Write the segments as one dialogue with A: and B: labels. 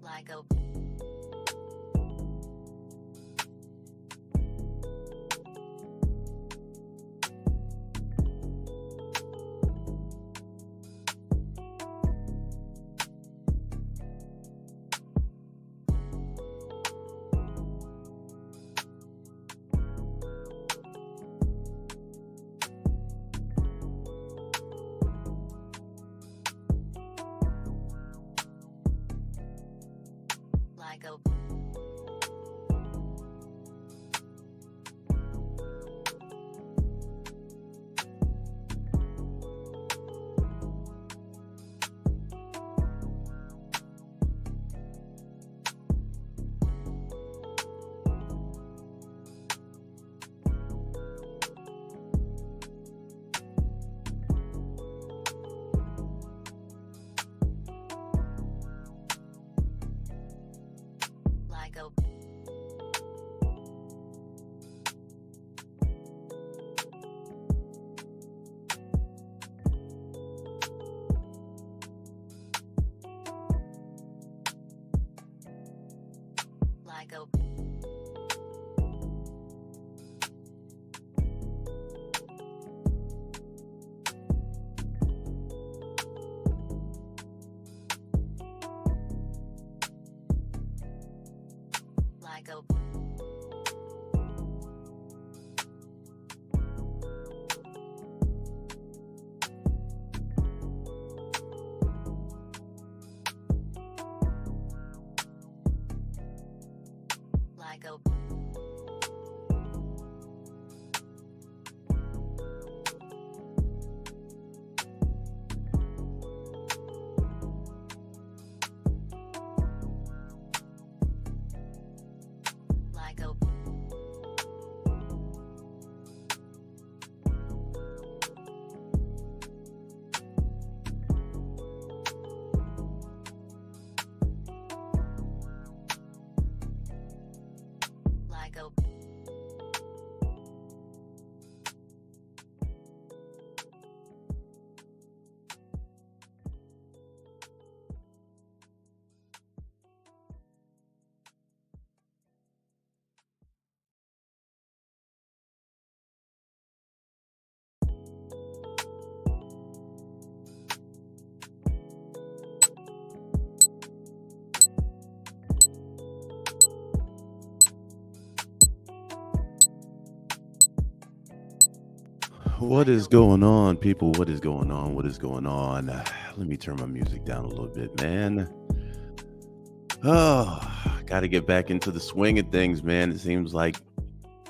A: like a like a like a like a like a like a like a like a
B: What is going on, people? What is going on? What is going on? Let me turn my music down a little bit, man. Oh, got to get back into the swing of things, man. It seems like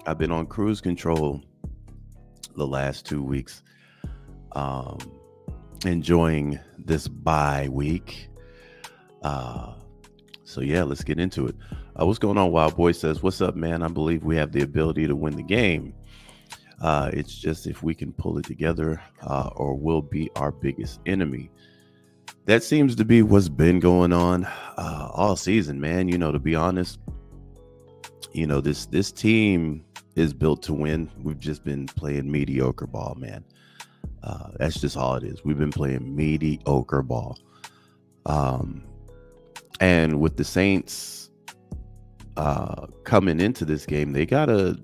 B: I've been on cruise control the last 2 weeks, um, enjoying this bye week. Uh, so, yeah, let's get into it. What's going on, Wild Boy says, what's up, man? I believe we have the ability to win the game. It's just if we can pull it together or we'll be our biggest enemy. That seems to be what's been going on all season, man. To be honest, this team is built to win. We've just been playing mediocre ball, man. That's just all it is. We've been playing mediocre ball. And with the Saints coming into this game, they got a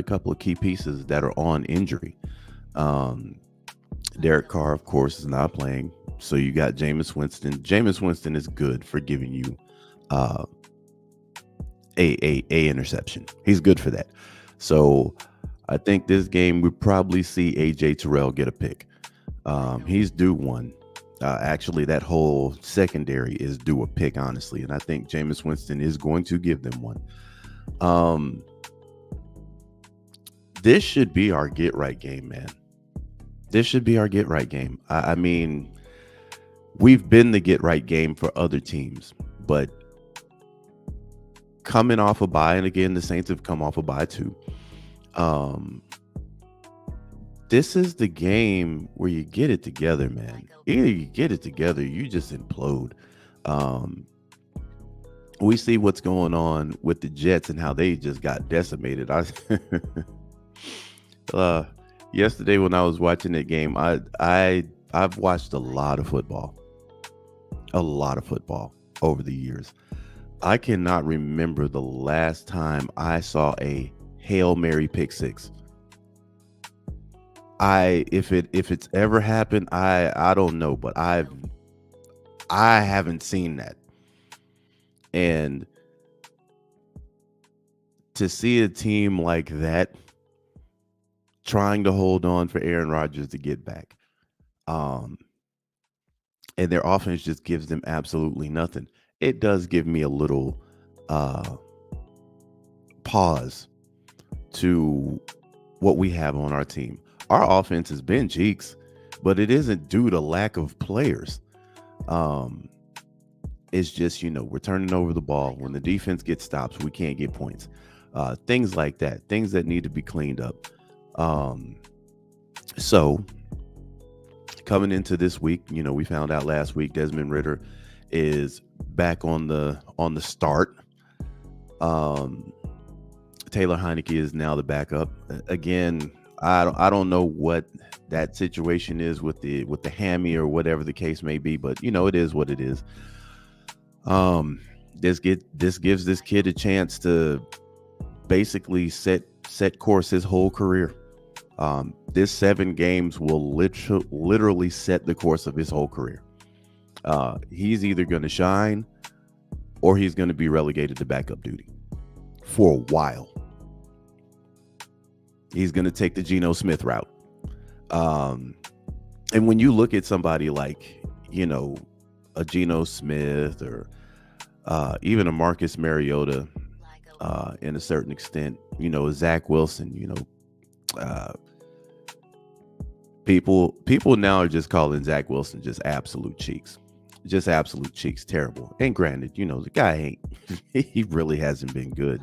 B: couple of key pieces that are on injury. Derek Carr, of course, is not playing. So you got Jameis Winston. Jameis Winston is good for giving you a interception. He's good for that. So I think this game we probably see AJ Terrell get a pick. He's due one. Actually, that whole secondary is due a pick, honestly. And I think Jameis Winston is going to give them one. This should be our get right game, man. This should be our get right game. I mean, we've been the get right game for other teams, but coming off a bye, and again, the Saints have come off a bye too. This is the game where you get it together, man. Either you get it together, you just implode. We see what's going on with the Jets and how they just got decimated. Yesterday when I was watching that game, I've watched a lot of football. over the years. I cannot remember the last time I saw a Hail Mary pick six. If it's ever happened, I don't know, but I haven't seen that. And to see a team like that trying to hold on for Aaron Rodgers to get back, um, and their offense just gives them absolutely nothing. It does give me a little uh, pause to what we have on our team. Our offense has been cheeks, but it isn't due to lack of players. Um, it's just, we're turning over the ball. When the defense gets stops, we can't get points. Things like that, things that need to be cleaned up. Um, so coming into this week, we found out last week Desmond Ridder is back on the start. Taylor Heineke is now the backup. Again, I don't know what that situation is with the hammy or whatever the case may be, but it is what it is. This gives this kid a chance to basically set course his whole career. This 7 games will literally set the course of his whole career. He's either going to shine or he's going to be relegated to backup duty for a while. He's going to take the Geno Smith route. And when you look at somebody like, a Geno Smith or even a Marcus Mariota, in a certain extent, Zach Wilson, people now are just calling Zach Wilson just absolute cheeks. Just absolute cheeks. Terrible. And granted, the guy he really hasn't been good.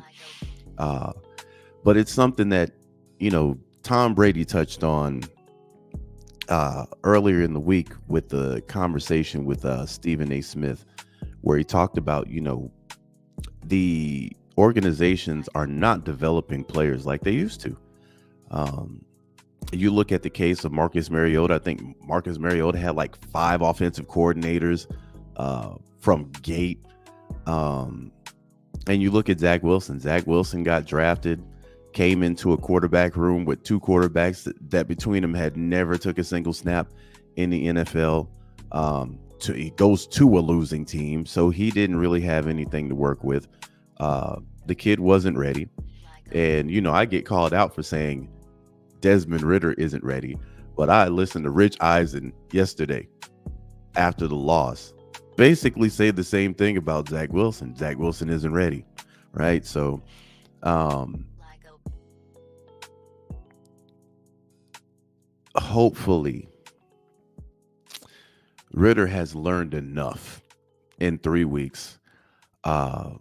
B: But it's something that, Tom Brady touched on earlier in the week with the conversation with Stephen A. Smith, where he talked about, the organizations are not developing players like they used to. You look at the case of Marcus Mariota. I think Marcus Mariota had like 5 offensive coordinators from gate. And you look at Zach Wilson. Zach Wilson got drafted, came into a quarterback room with 2 quarterbacks that between them had never took a single snap in the NFL. He goes to a losing team, so he didn't really have anything to work with. The kid wasn't ready. And, I get called out for saying Desmond Ridder isn't ready. But I listened to Rich Eisen yesterday after the loss basically say the same thing about Zach Wilson. Zach Wilson isn't ready, right? So hopefully Ridder has learned enough in 3 weeks to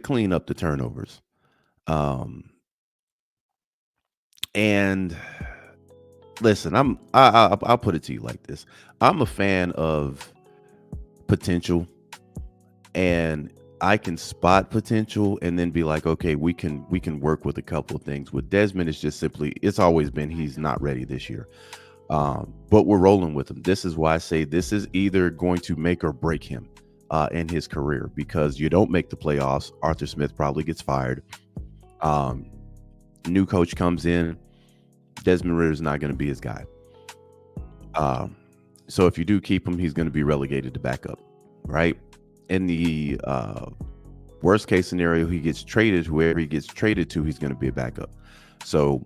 B: clean up the turnovers. And listen, I'll put it to you like this. I'm a fan of potential, and I can spot potential and then be like, okay, we can work with a couple of things. With Desmond, it's just simply, it's always been he's not ready this year. But we're rolling with him. This is why I say this is either going to make or break him in his career, because you don't make the playoffs, Arthur Smith probably gets fired. New coach comes in, Desmond Ridder is not going to be his guy. So if you do keep him, he's going to be relegated to backup, right? In the worst case scenario, he gets traded. Whoever he gets traded to, he's going to be a backup. So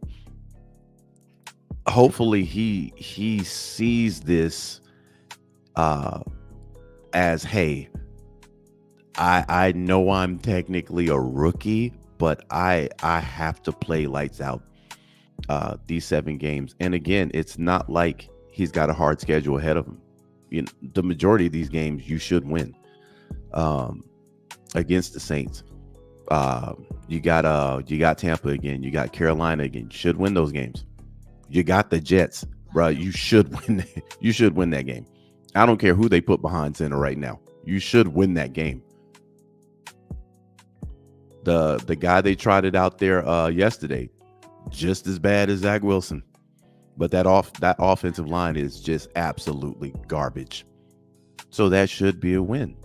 B: hopefully he sees this as, hey, I know I'm technically a rookie, but I have to play lights out these 7 games. And again, it's not like he's got a hard schedule ahead of him. The majority of these games you should win. Against the Saints, you got Tampa again, you got Carolina again. You should win those games. You got the Jets, bro. You should win. You should win that game. I don't care who they put behind center right now. You should win that game. The guy they trotted out there yesterday, just as bad as Zach Wilson, but that offensive line is just absolutely garbage. So that should be a win.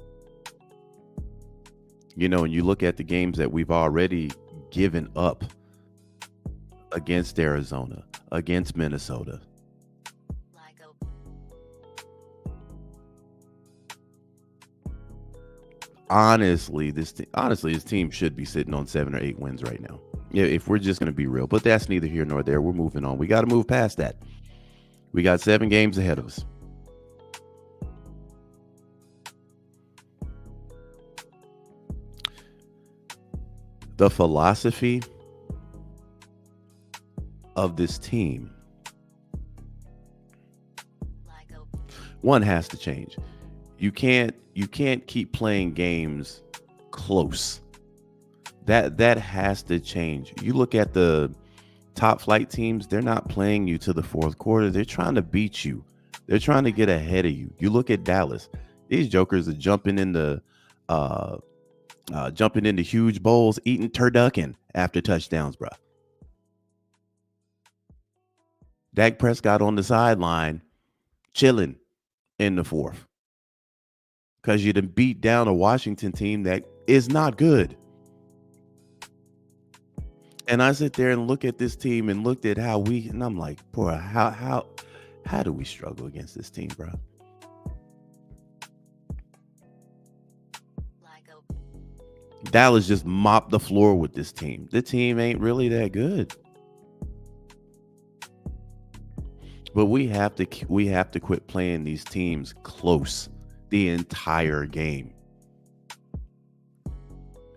B: And you look at the games that we've already given up against Arizona, against Minnesota.
A: like a
B: Honestly, this team should be sitting on 7 or 8 wins right now. Yeah, if we're just going to be real, but that's neither here nor there. We're moving on. We got to move past that. We got 7 games ahead of us. The philosophy of this team,
A: like a
B: one, has to change. You can't keep playing games close. That has to change. You look at the top flight teams, they're not playing you to the fourth quarter. They're trying to beat you. They're trying to get ahead of you. You look at Dallas. These jokers are jumping into huge bowls, eating turducken after touchdowns, bro. Dak Prescott on the sideline, chilling in the fourth, because you done beat down a Washington team that is not good. And I sit there and look at this team and looked at and I'm like, boy, how do we struggle against this team, bro?
A: like a
B: Dallas just mopped the floor with this team. The team ain't really that good. But we have to quit playing these teams close the entire game.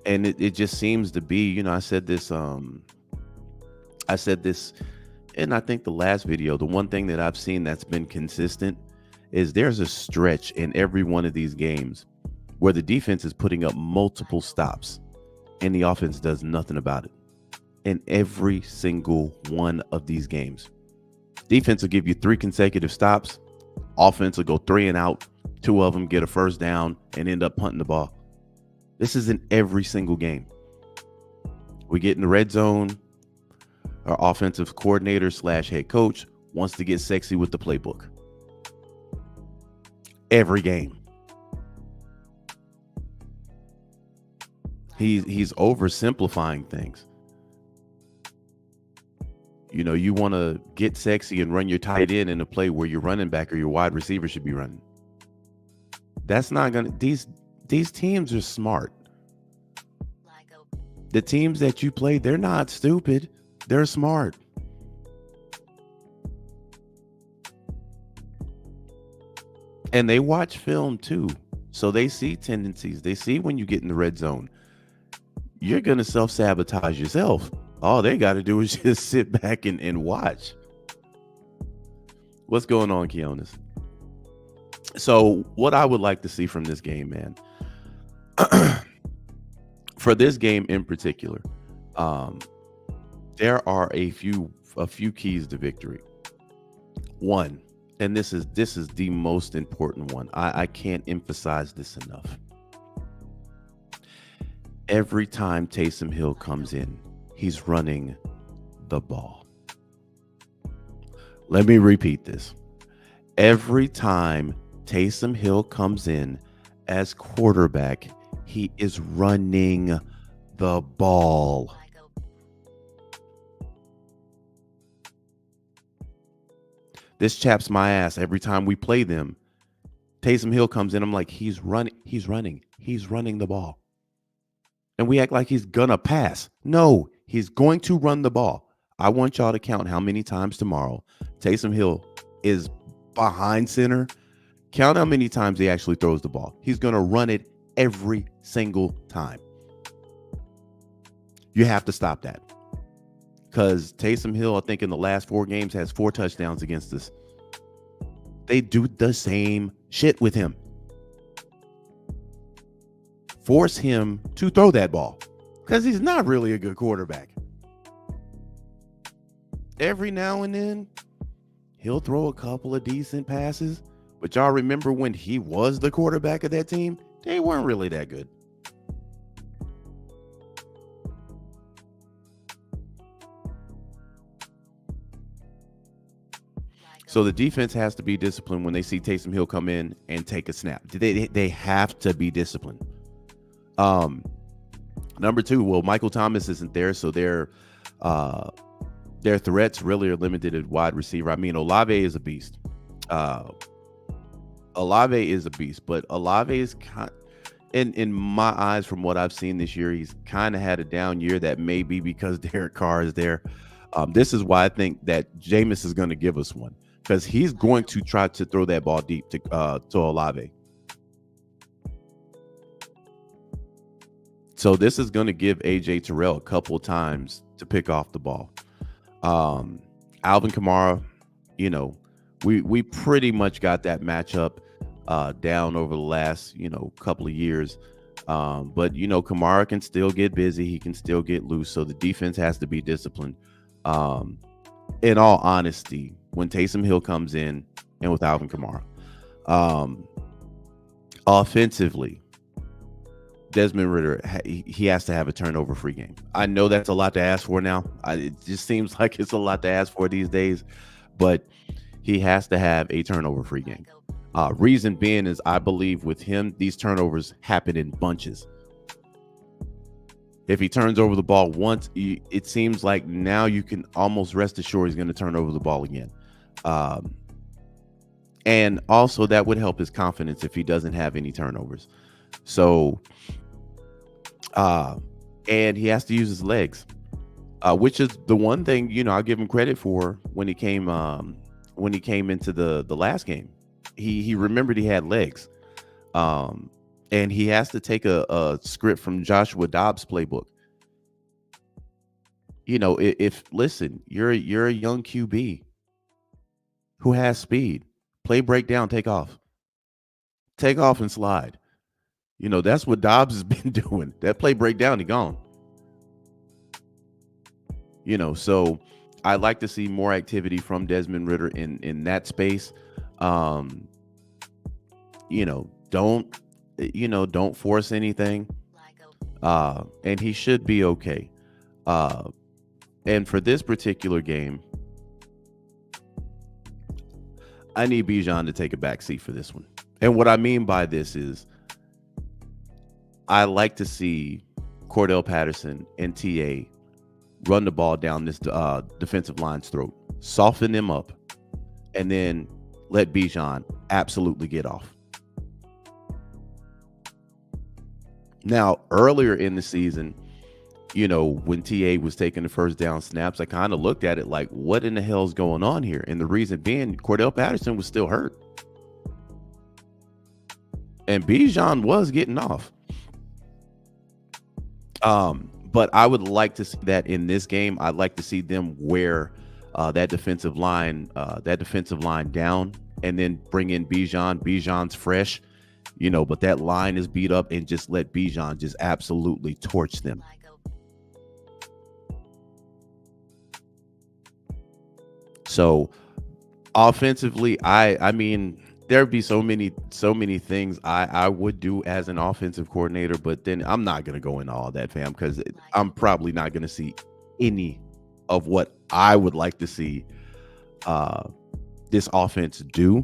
B: And it just seems to be, I said this and I think the last video, the one thing that I've seen that's been consistent is there's a stretch in every one of these games where the defense is putting up multiple stops and the offense does nothing about it. In every single one of these games, defense will give you 3 consecutive stops. Offense will go 3 and out. 2 of them get a first down and end up punting the ball. This is in every single game. We get in the red zone. Our offensive coordinator / head coach wants to get sexy with the playbook. Every game. He's oversimplifying things. You want to get sexy and run your tight end in a play where your running back or your wide receiver should be running. That's not gonna. These teams are smart.
A: like a
B: The teams that you play, they're not stupid. They're smart. And they watch film too. So they see tendencies. They see when you get in the red zone. You're going to self-sabotage yourself. All they got to do is just sit back and watch. What's going on, Keonis? So what I would like to see from this game, man, for this game in particular, there are a few keys to victory. One, and this is the most important one. I can't emphasize this enough. Every time Taysom Hill comes in, he's running the ball. Let me repeat this. Every time Taysom Hill comes in as quarterback, he is running the ball.
A: like a
B: This chaps my ass every time we play them. Taysom Hill comes in, I'm like, he's running the ball. And we act like he's gonna pass. No, he's going to run the ball. I want y'all to count how many times tomorrow Taysom Hill is behind center. Count how many times he actually throws the ball. He's gonna run it every single time. You have to stop that. Because Taysom Hill, I think in the last 4 games, has 4 touchdowns against us. They do the same shit with him. Force him to throw that ball. Because he's not really a good quarterback. Every now and then, he'll throw a couple of decent passes. But y'all remember when he was the quarterback of that team? They weren't really that good. So the defense has to be disciplined when they see Taysom Hill come in and take a snap. They have to be disciplined. Number two, well, Michael Thomas isn't there, so their threats really are limited at wide receiver. I mean, Olave is a beast. Uh, Olave is a beast, but Olave is in my eyes, from what I've seen this year, he's kind of had a down year. That may be because Derek Carr is there. This is why I think that Jameis is going to give us one, because he's going to try to throw that ball deep to Olave. So this is going to give AJ Terrell a couple of times to pick off the ball. Alvin Kamara, we pretty much got that matchup down over the last couple of years. But Kamara can still get busy. He can still get loose. So the defense has to be disciplined. In all honesty, when Taysom Hill comes in and with Alvin Kamara, offensively, Desmond Ridder, he has to have a turnover-free game. I know that's a lot to ask for now. It just seems like it's a lot to ask for these days, but he has to have a turnover-free game. Reason being is, I believe with him, these turnovers happen in bunches. If he turns over the ball once, it seems like now you can almost rest assured he's going to turn over the ball again. And also that would help his confidence if he doesn't have any turnovers. So, and he has to use his legs, which is the one thing, I'll give him credit for when he came into the last game. He remembered he had legs. And he has to take a script from Joshua Dobbs' playbook. If listen, you're a young QB who has speed. Play breakdown, take off and slide. That's what Dobbs has been doing. That play breakdown, he gone. So I like to see more activity from Desmond Ridder in that space. Don't force anything. And he should be okay. And for this particular game, I need Bijan to take a back seat for this one. And what I mean by this is, I like to see Cordell Patterson and TA run the ball down this defensive line's throat, soften them up, and then let Bijan absolutely get off. Now, earlier in the season, when TA was taking the first down snaps, I kind of looked at it like, what in the hell's going on here? And the reason being, Cordell Patterson was still hurt. And Bijan was getting off. But I would like to see that in this game. I'd like to see them wear that defensive line down, and then bring in Bijan. Bijan's fresh, but that line is beat up, and just let Bijan just absolutely torch them. So offensively, I mean, there'd be so many things I would do as an offensive coordinator, but then I'm not going to go into all that, fam, because I'm probably not going to see any of what I would like to see this offense do,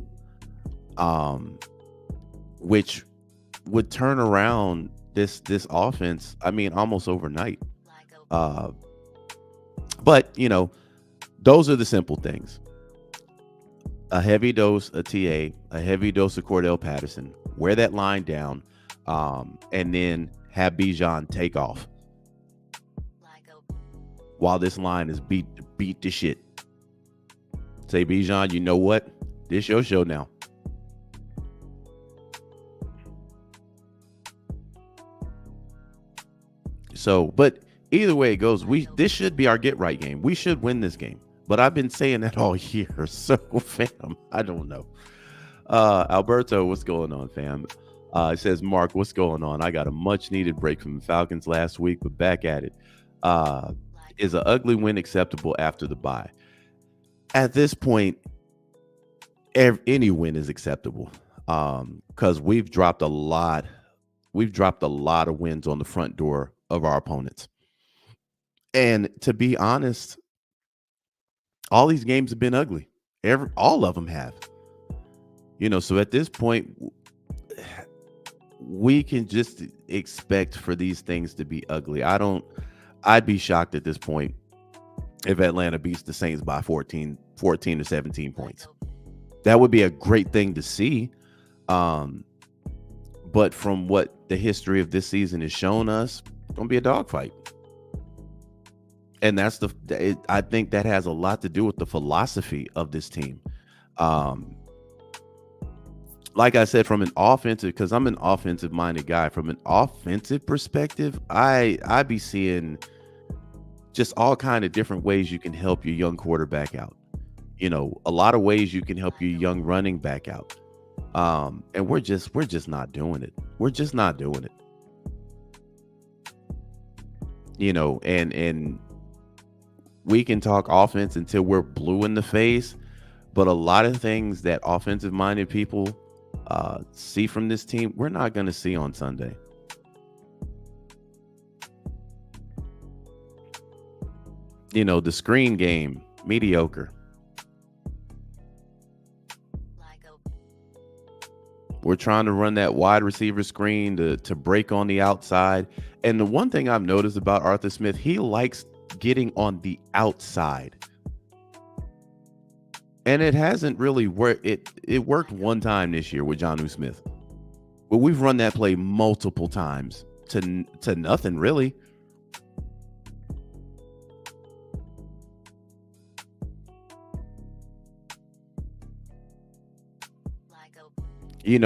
B: which would turn around this offense, I mean, almost overnight. But those are the simple things. A heavy dose of TA, a heavy dose of Cordell Patterson, wear that line down, and then have Bijan take off while this line is beat to shit. Say, Bijan, you know what? This your show now. So, but either way it goes, this should be our get right game. We should win this game. But I've been saying that all year. So, fam, I don't know. Alberto, what's going on, fam? It says, Mark, what's going on? I got a much needed break from the Falcons last week, but back at it. Is an ugly win acceptable after the bye? At this point, any win is acceptable, because we've dropped a lot. We've dropped a lot of wins on the front door of our opponents. And to be honest, all these games have been ugly. All of them have. So at this point, we can just expect for these things to be ugly. I'd be shocked at this point if Atlanta beats the Saints by 14 to 17 points. That would be a great thing to see. But from what the history of this season has shown us, it's going to be a dogfight. And I think that has a lot to do with the philosophy of this team. Like I said, from an offensive, because I'm an offensive minded guy, from an offensive perspective, I be seeing just all kind of different ways you can help your young quarterback out. A lot of ways you can help your young running back out. And we're just not doing it. We're just not doing it. And we can talk offense until we're blue in the face, but a lot of things that offensive minded people see from this team, we're not going to see on Sunday. The screen game, mediocre. We're trying to run that wide receiver screen to break on the outside. And the one thing I've noticed about Arthur Smith, he likes getting on the outside. And it hasn't really worked. It worked one time this year with Jonnu Smith. But we've run that play multiple times to nothing, really.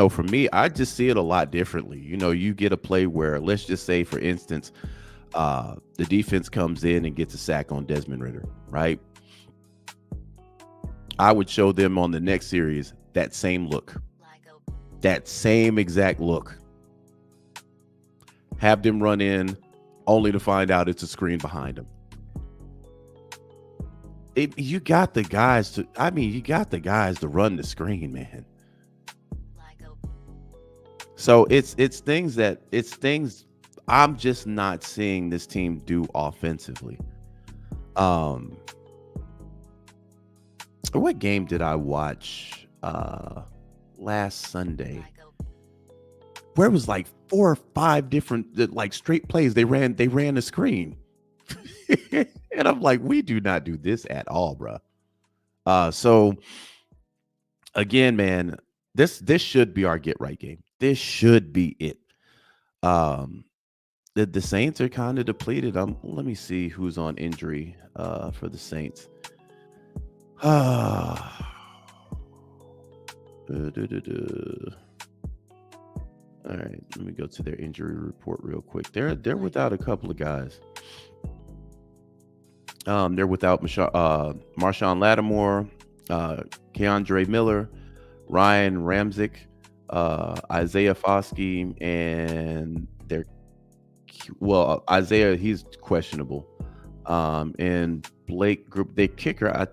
B: For me, I just see it a lot differently. You get a play where, let's just say, for instance, the defense comes in and gets a sack on Desmond Ridder, right? I would show them on the next series that same look, that same exact look. Have them run in, only to find out it's a screen behind them. You got the guys to run the screen, man. So it's things I'm just not seeing this team do offensively. What game did I watch last Sunday? Where it was like 4 or 5 different like straight plays. They ran the screen. And I'm like, we do not do this at all, bro. So again, man, this should be our get right game. This should be it. The Saints are kind of depleted. Let me see who's on injury for the Saints. All right, let me go to their injury report real quick. They're without a couple of guys. They're without Marshawn Lattimore, Keandre Miller, Ryan Ramczyk, Isaiah Foskey, and Isaiah, he's questionable. And Blake Group, the kicker, I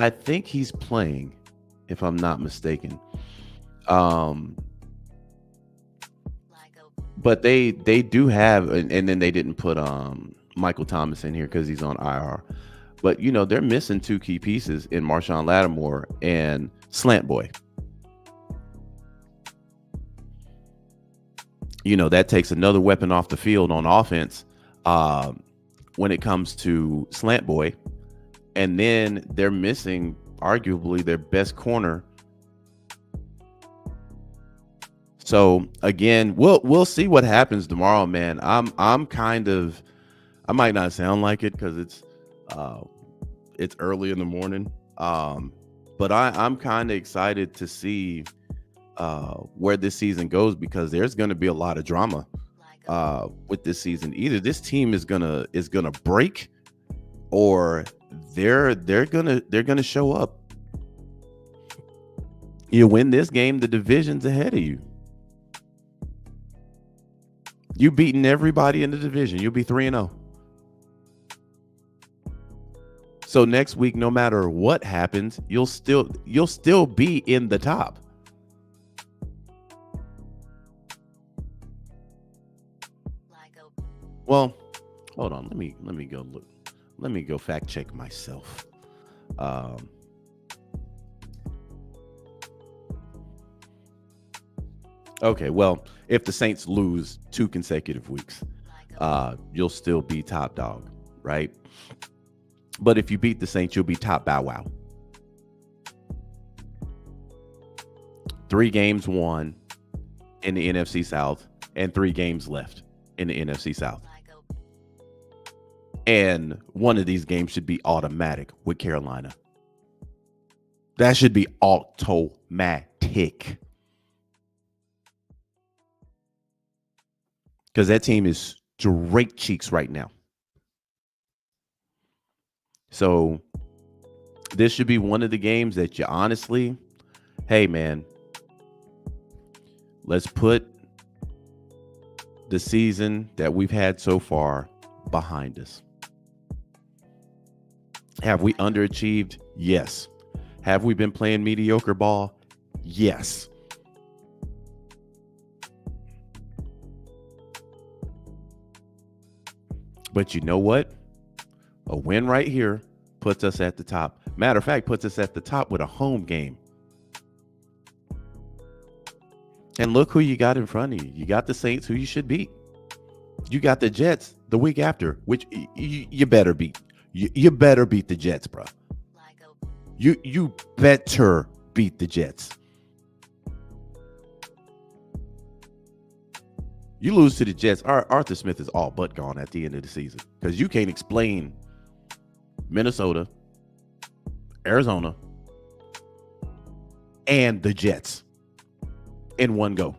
B: think he's playing, if I'm not mistaken. But they do have, and then they didn't put Michael Thomas in here because he's on IR. But they're missing 2 key pieces in Marshawn Lattimore and Slant Boy. That takes another weapon off the field on offense when it comes to Slant Boy. And then they're missing arguably their best corner. So again, we'll see what happens tomorrow, man. I might not sound like it because it's early in the morning. But I'm kind of excited to see where this season goes, because there's going to be a lot of drama with this season. Either this team is gonna break, or they're gonna show up. You win this game, the division's ahead of you. You beating everybody in the division, you'll be 3-0. So next week, no matter what happens, you'll still be in the top. Well, hold on. Let me go look. Let me go fact check myself. Um, okay, well, if the Saints lose 2 consecutive weeks, you'll still be top dog, right? But if you beat the Saints, you'll be top bow wow. 3 games won in the NFC South and 3 games left in the NFC South. And one of these games should be automatic with Carolina. That should be automatic. Because that team is straight cheeks right now. So this should be one of the games that you honestly, hey man, let's put the season that we've had so far behind us. Have we underachieved? Yes. Have we been playing mediocre ball? Yes. But you know what? A win right here puts us at the top. Matter of fact, puts us at the top with a home game. And look who you got in front of you. You got the Saints, who you should beat. You got the Jets the week after, which you better beat. You better beat the Jets, bro. You better beat the Jets. You lose to the Jets, Arthur Smith is all but gone at the end of the season because you can't explain Minnesota, Arizona, and the Jets in one go.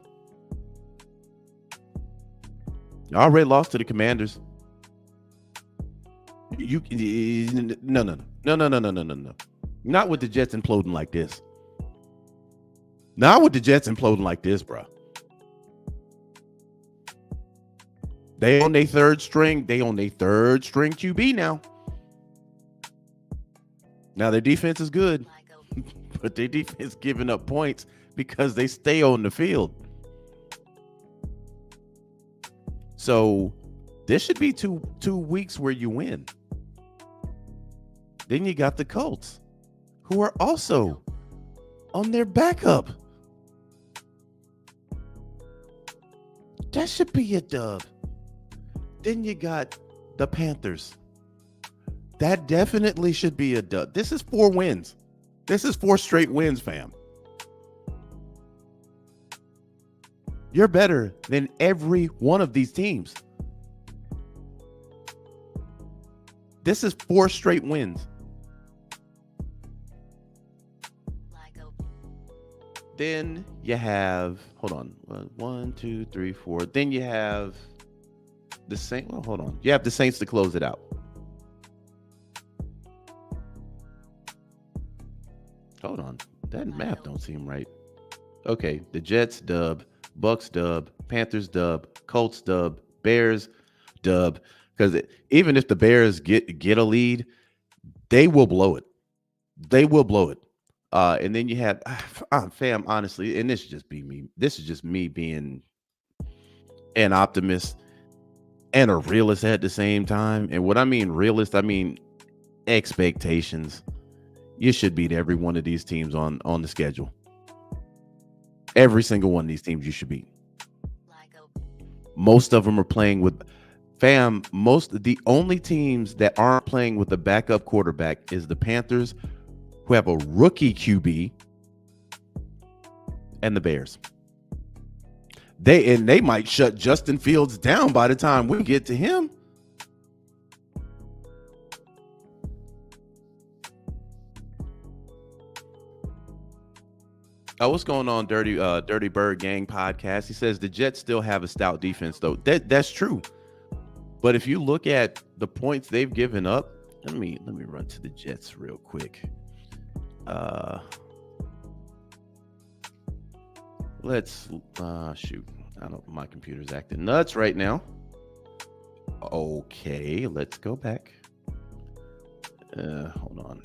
B: You already lost to the Commanders. No. Not with the Jets imploding like this. Not with the Jets imploding like this, bro. They on their third string. They on their third string QB now. Now their defense is good, but their defense giving up points because they stay on the field. So this should be two weeks where you win. Then you got the Colts, who are also on their backup. That should be a dub. Then you got the Panthers. That definitely should be a dub. This is 4 wins. This is 4 straight wins, fam. You're better than every one of these teams. This is 4 straight wins. Then you have, hold on, 1, 2, 3, 4. Then you have the Saints. Well, hold on. You have the Saints to close it out. Hold on. That math don't seem right. Okay, the Jets dub, Bucks dub, Panthers dub, Colts dub, Bears dub. Because even if the Bears get a lead, they will blow it. They will blow it. And then you have, fam, honestly, and this is just me. This is just me being an optimist and a realist at the same time. And what I mean realist, I mean expectations. You should beat every one of these teams on the schedule. Every single one of these teams you should beat. Most of them are playing with, fam, the only teams that aren't playing with a backup quarterback is the Panthers, who have a rookie QB, and the Bears. They might shut Justin Fields down by the time we get to him. Oh, what's going on, Dirty Bird Gang podcast? He says the Jets still have a stout defense, though. That's true. But if you look at the points they've given up, let me run to the Jets real quick. Let's shoot. I don't. My computer's acting nuts right now. Okay, let's go back. Hold on.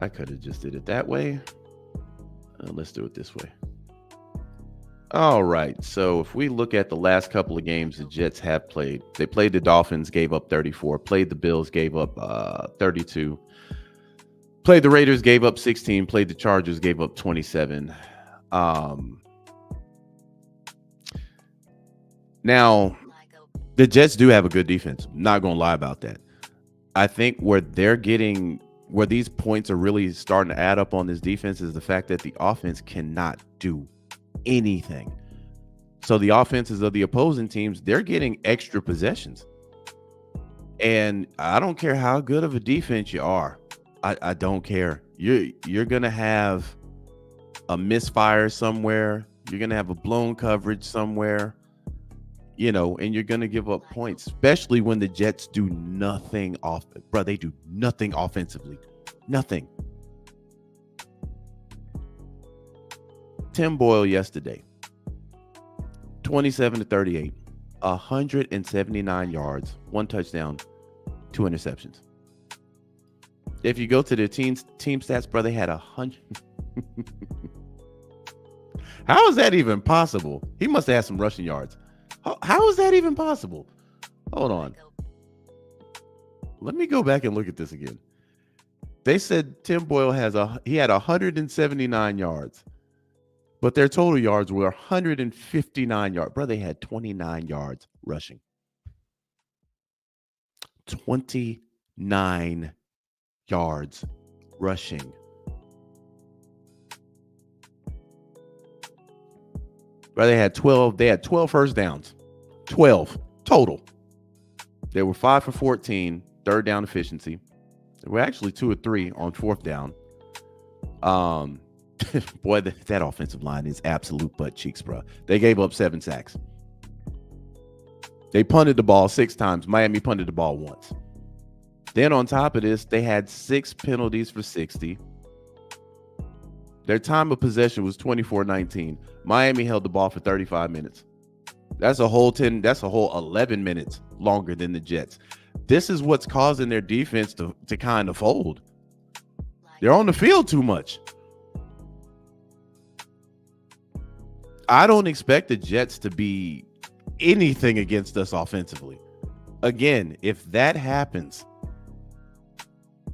B: I could have just did it that way. Let's do it this way. All right. So if we look at the last couple of games the Jets have played, they played the Dolphins, gave up 34, played the Bills, gave up 32, played the Raiders, gave up 16, played the Chargers, gave up 27. Um, now, the Jets do have a good defense. Not going to lie about that. I think where these points are really starting to add up on this defense is the fact that the offense cannot do anything. So the offenses of the opposing teams, they're getting extra possessions. And I don't care how good of a defense you are. I don't care. You're gonna have a misfire somewhere. You're gonna have a blown coverage somewhere, and you're gonna give up points, especially when the Jets do nothing off. Bro, they do nothing offensively. Nothing. Tim Boyle yesterday, 27-38, 179 yards, 1 touchdown, 2 interceptions. If you go to the team stats, bro, they had 100. How is that even possible? He must have had some rushing yards. How is that even possible? Hold on. Let me go back and look at this again. They said Tim Boyle he had 179 yards, but their total yards were 159 yards. Bro, they had 29 yards rushing. 29 yards rushing. Bro, they had 12 first downs. 12 total. They were 5 for 14, third down efficiency. They were actually 2 or 3 on fourth down. Boy, that offensive line is absolute butt cheeks, bro. They gave up 7 sacks. They punted the ball 6 times. Miami punted the ball once. Then on top of this, they had 6 penalties for 60. Their time of possession was 24-19. Miami held the ball for 35 minutes. That's a whole 11 minutes longer than the Jets. This is what's causing their defense to kind of fold. They're on the field too much. I don't expect the Jets to be anything against us offensively. Again, if that happens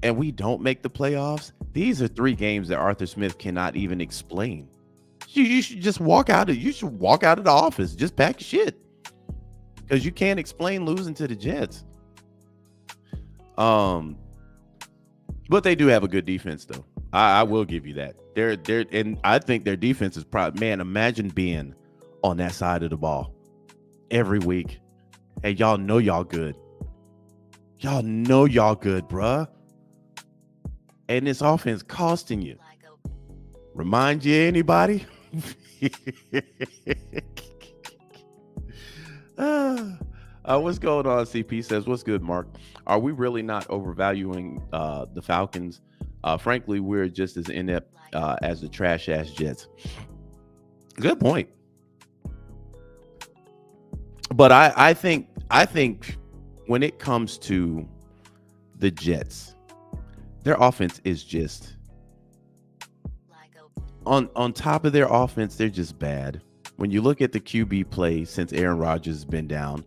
B: and we don't make the playoffs, these are 3 games that Arthur Smith cannot even explain. You should just walk out of the office. Just pack your shit. Because you can't explain losing to the Jets. But they do have a good defense, though. I will give you that. And I think their defense is probably, man, imagine being on that side of the ball every week. Hey, y'all know y'all good. Y'all know y'all good, bruh. And this offense costing you. Remind you anybody? What's going on? CP says, what's good, Mark? Are we really not overvaluing the Falcons? Frankly, we're just as inept as the trash ass Jets. Good point. But I think when it comes to the Jets, their offense is just on top of their offense, they're just bad. When you look at the QB play since Aaron Rodgers has been down,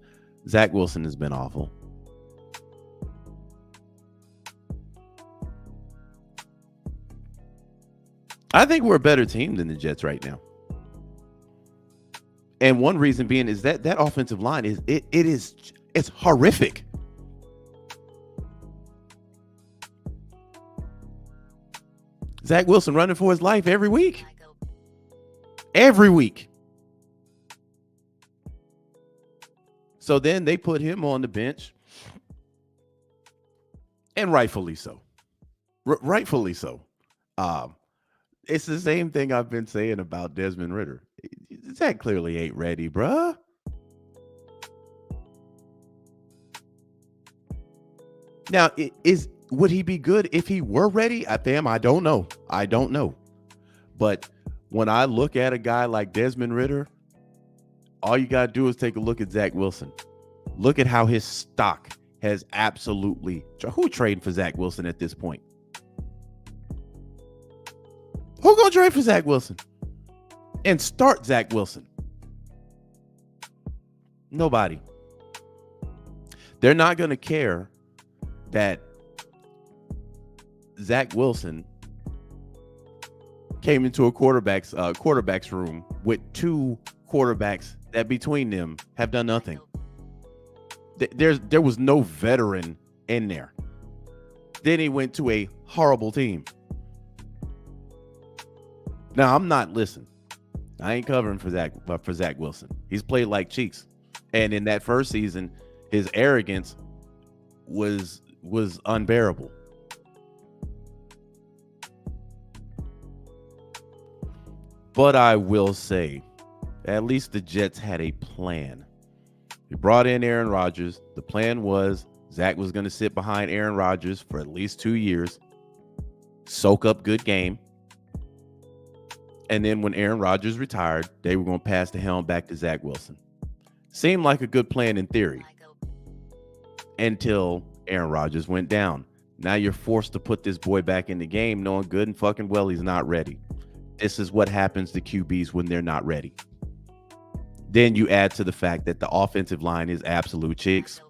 B: Zach Wilson has been awful. I think we're a better team than the Jets right now. And one reason being is that offensive line it's horrific. Zach Wilson running for his life every week. Every week. So then they put him on the bench. And rightfully so. Rightfully so. It's the same thing I've been saying about Desmond Ridder. Zach clearly ain't ready, bruh. Now, would he be good if he were ready? I don't know. I don't know. But when I look at a guy like Desmond Ridder, all you got to do is take a look at Zach Wilson. Look at how his stock has absolutely... Who trading for Zach Wilson at this point? Who gonna trade for Zach Wilson? And start Zach Wilson? Nobody. They're not going to care that Zach Wilson came into a quarterback's room with two quarterbacks that between them have done nothing. There was no veteran in there. Then he went to a horrible team. Now I'm not listening. I ain't covering for Zach Wilson. He's played like cheeks, and in that first season, his arrogance was unbearable. But I will say, at least the Jets had a plan. They brought in Aaron Rodgers. The plan was Zach was going to sit behind Aaron Rodgers for at least 2 years, soak up good game. And then when Aaron Rodgers retired, they were going to pass the helm back to Zach Wilson. Seemed like a good plan in theory until Aaron Rodgers went down. Now you're forced to put this boy back in the game knowing good and fucking well he's not ready. This is what happens to QBs when they're not ready. Then you add to the fact that the offensive line is absolute chicks.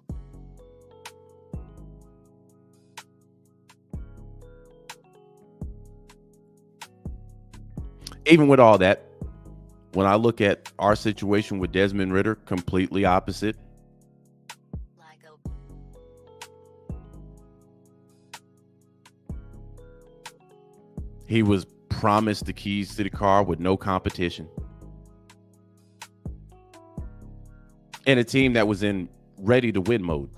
B: Even with all that, when I look at our situation with Desmond Ridder, completely opposite. He was promised the keys to the car with no competition. And a team that was in ready to win mode,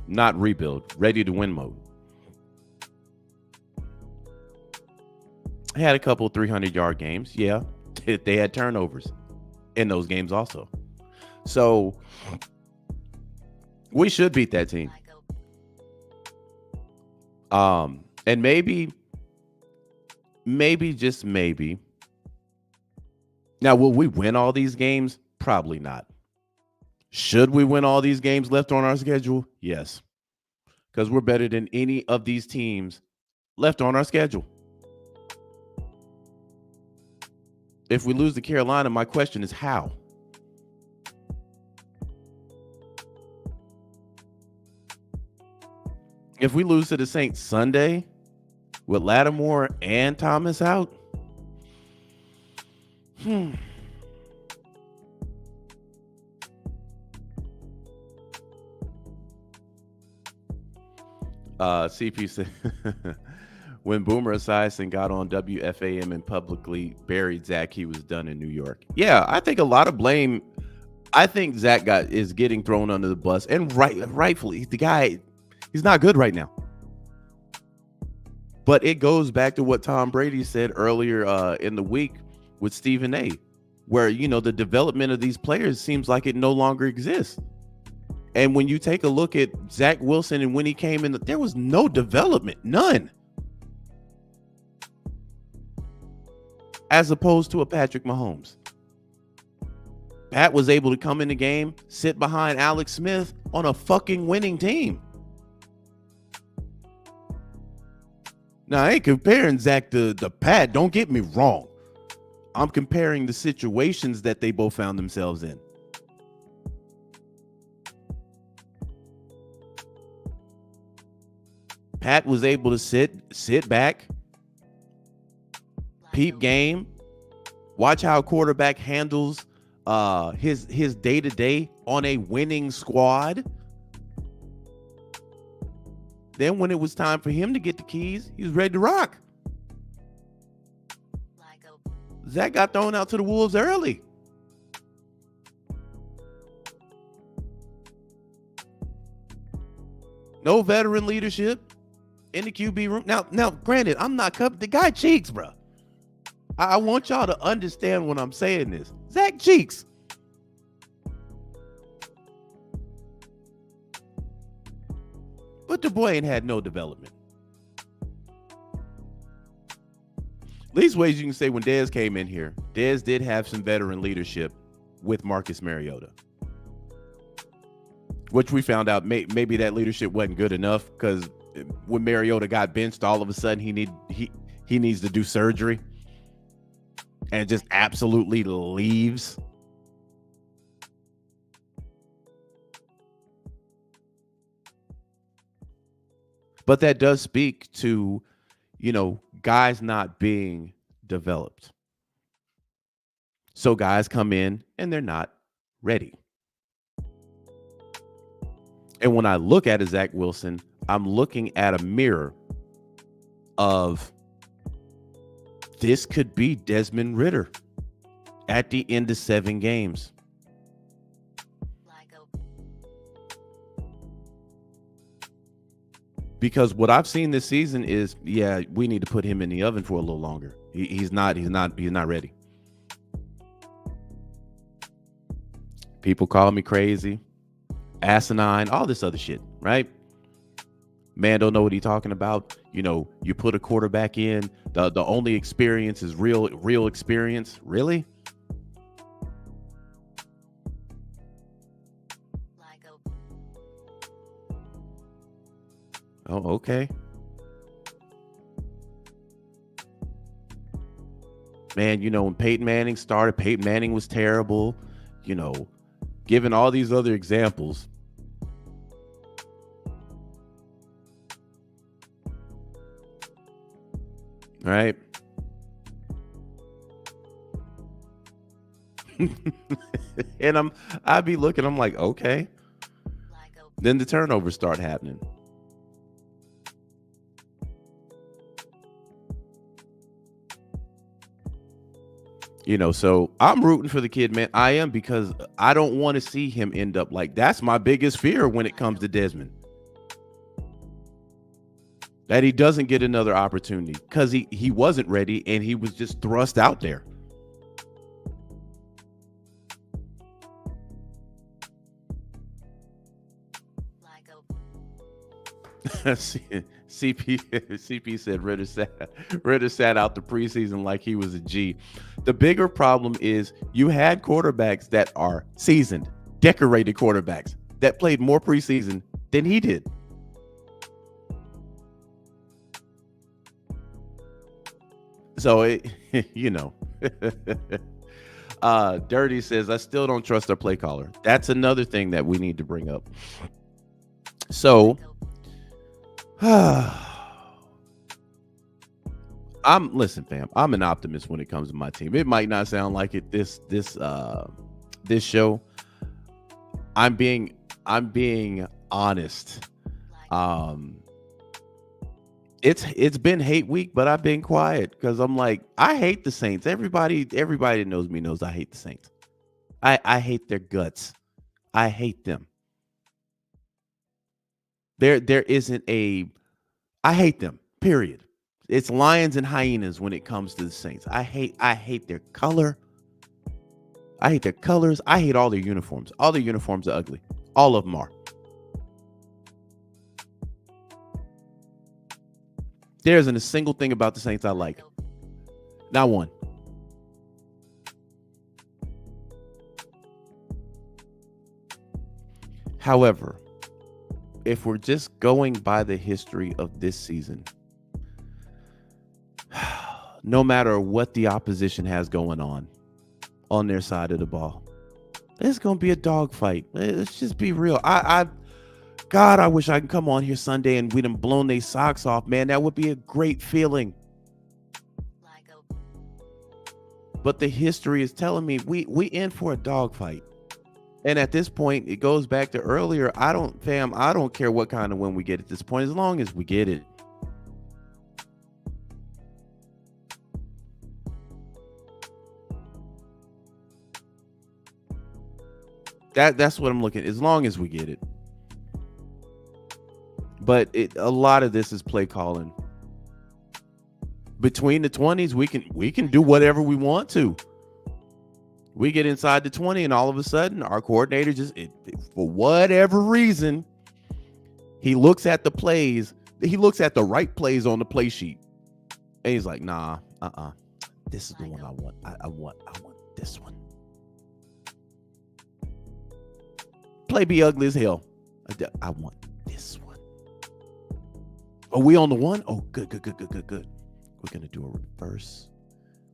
B: not rebuild, ready to win mode. Had a couple 300-yard games. Yeah, they had turnovers in those games also. So we should beat that team. And maybe, just maybe. Now, will we win all these games? Probably not. Should we win all these games left on our schedule? Yes. Because we're better than any of these teams left on our schedule. If we lose to Carolina, my question is how? If we lose to the Saints Sunday with Lattimore and Thomas out, CP said, when Boomer Esiason got on WFAM and publicly buried Zach, he was done in New York. Yeah, I think a lot of blame. I think Zach is getting thrown under the bus, and rightfully. The guy, he's not good right now. But it goes back to what Tom Brady said earlier in the week with Stephen A, where, the development of these players seems like it no longer exists. And when you take a look at Zach Wilson and when he came in, there was no development, none. As opposed to a Patrick Mahomes. Pat was able to come in the game, sit behind Alex Smith on a fucking winning team. Now, I ain't comparing Zach to Pat. Don't get me wrong. I'm comparing the situations that they both found themselves in. Pat was able to sit back, peep game, watch how a quarterback handles his day-to-day on a winning squad. Then when it was time for him to get the keys, he was ready to rock. Zach got thrown out to the wolves early. No veteran leadership in the QB room. Now, granted, I'm not covering the guy cheeks, bro. I want y'all to understand when I'm saying this. Zach cheeks. But the boy ain't had no development. Least ways you can say when Dez came in here, Dez did have some veteran leadership with Marcus Mariota, which we found out maybe that leadership wasn't good enough, because when Mariota got benched, all of a sudden he needs to do surgery and just absolutely leaves. But that does speak to, guys not being developed. So guys come in and they're not ready. And when I look at a Zach Wilson, I'm looking at a mirror of this could be Desmond Ridder at the end of 7 games. Because what I've seen this season is, yeah, we need to put him in the oven for a little longer. He's not ready. People call me crazy, asinine, all this other shit, right? Man don't know what he's talking about. You put a quarterback in, the only experience is real experience. Really? Oh, okay. Man, when Peyton Manning started, Peyton Manning was terrible. Given all these other examples. Right? And I'd be looking, I'm like, okay. Then the turnovers start happening. So I'm rooting for the kid, man. I am, because I don't want to see him end up like, that's my biggest fear when it comes to Desmond. That he doesn't get another opportunity because he wasn't ready and he was just thrust out there. CP said Ridder sat out the preseason like he was a G. The bigger problem is you had quarterbacks that are seasoned, decorated quarterbacks that played more preseason than he did. So Dirty says, I still don't trust our play caller. That's another thing that we need to bring up. So listen, fam, I'm an optimist when it comes to my team. It might not sound like it this show. I'm being honest. It's been hate week, but I've been quiet because I'm like, I hate the Saints. Everybody that knows me knows I hate the Saints. I hate their guts. I hate them. There isn't I hate them, period. It's lions and hyenas when it comes to the Saints. I hate their color. I hate their colors. I hate all their uniforms. All their uniforms are ugly. All of them are. There isn't a single thing about the Saints I like. Not one. However, if we're just going by the history of this season, no matter what the opposition has going on their side of the ball, it's going to be a dogfight. Let's just be real. God, I wish I could come on here Sunday and we'd have blown their socks off, man. That would be a great feeling. But the history is telling me we in for a dogfight. And at this point, it goes back to earlier. I don't care what kind of win we get at this point, as long as we get it. That's what I'm looking at, as long as we get it. But a lot of this is play calling. Between the 20s, we can do whatever we want to. We get inside the 20 and all of a sudden our coordinator for whatever reason, he looks at the plays. He looks at the right plays on the play sheet. And he's like, nah, this is the one I want. I want this one. Play be ugly as hell. I want this one. Are we on the one? Oh, good. We're going to do a reverse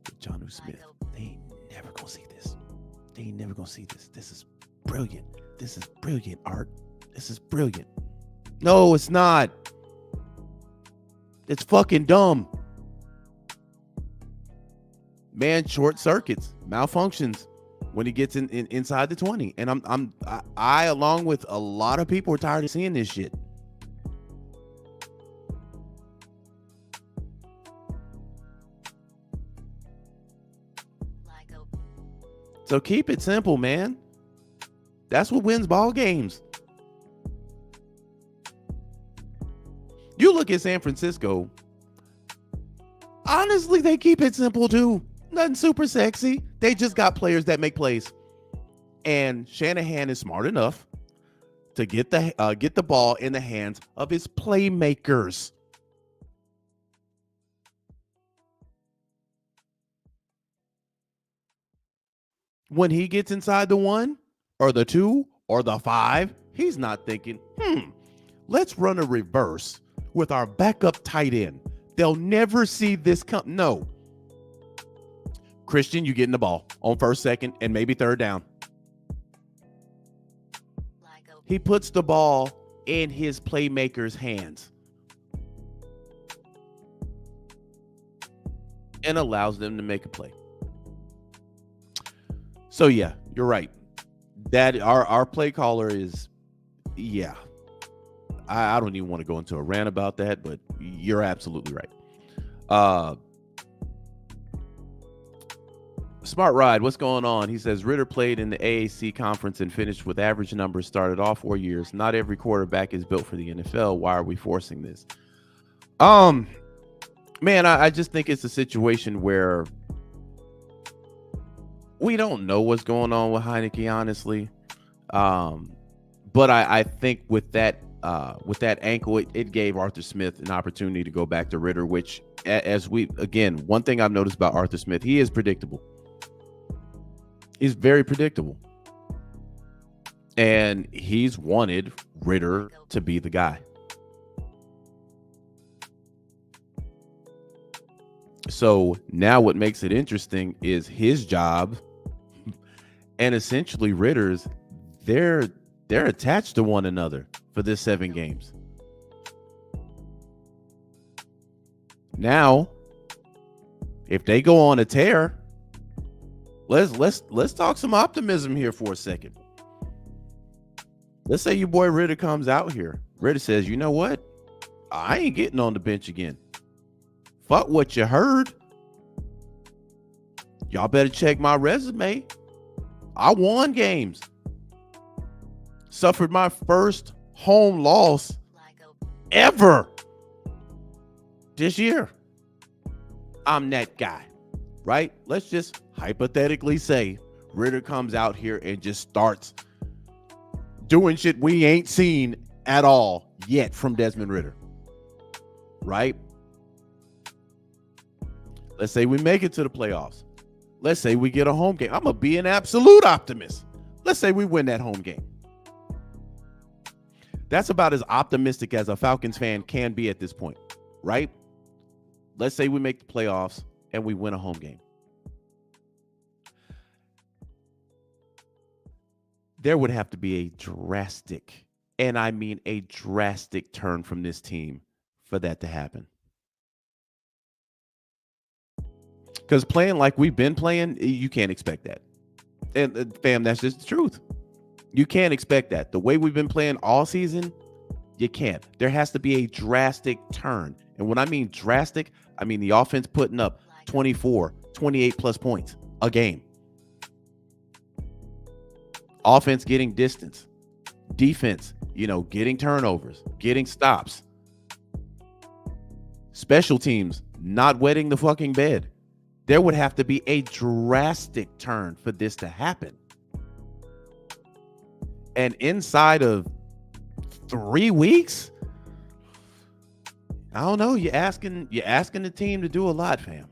B: with Jonnu Smith. They ain't never going to see this. They ain't never going to see this. This is brilliant. This is brilliant, Art. This is brilliant. No, it's not. It's fucking dumb. Man short circuits, malfunctions when he gets inside the 20. And I along with a lot of people are tired of seeing this shit. So keep it simple, man. That's what wins ball games. You look at San Francisco. Honestly, they keep it simple too. Nothing super sexy. They just got players that make plays. And Shanahan is smart enough to get the ball in the hands of his playmakers. When he gets inside the 1 or the 2 or the 5, he's not thinking, let's run a reverse with our backup tight end. They'll never see this come. No. Christian, you getting the ball on first, second, and maybe third down. He puts the ball in his playmakers' hands and allows them to make a play. So yeah, you're right. That our play caller is, yeah. I don't even want to go into a rant about that, but you're absolutely right. Smart Ride, what's going on? He says Ritter played in the AAC conference and finished with average numbers, started off 4 years. Not every quarterback is built for the NFL. Why are we forcing this? Man, I just think it's a situation where we don't know what's going on with Heineke, honestly. But I think with that ankle, it gave Arthur Smith an opportunity to go back to Ritter, which, one thing I've noticed about Arthur Smith, he is predictable. He's very predictable. And he's wanted Ritter to be the guy. So now what makes it interesting is his job and essentially Ritter's, they're attached to one another for this 7 games. Now, if they go on a tear, let's talk some optimism here for a second. Let's say your boy Ritter comes out here. Ritter says, you know what? I ain't getting on the bench again. Fuck what you heard. Y'all better check my resume. I won games. Suffered my first home loss ever this year. I'm that guy, right? Let's just hypothetically say Ritter comes out here and just starts doing shit we ain't seen at all yet from Desmond Ritter, right? Let's say we make it to the playoffs. Let's say we get a home game. I'm going to be an absolute optimist. Let's say we win that home game. That's about as optimistic as a Falcons fan can be at this point, right? Let's say we make the playoffs and we win a home game. There would have to be a drastic, and I mean a drastic turn from this team for that to happen. Because playing like we've been playing, you can't expect that. And fam, that's just the truth. You can't expect that. The way we've been playing all season, you can't. There has to be a drastic turn. And when I mean drastic, I mean the offense putting up 24, 28 plus points a game. Offense getting distance. Defense, getting turnovers, getting stops. Special teams not wetting the fucking bed. There would have to be a drastic turn for this to happen. And inside of 3 weeks, I don't know. You're asking the team to do a lot, fam.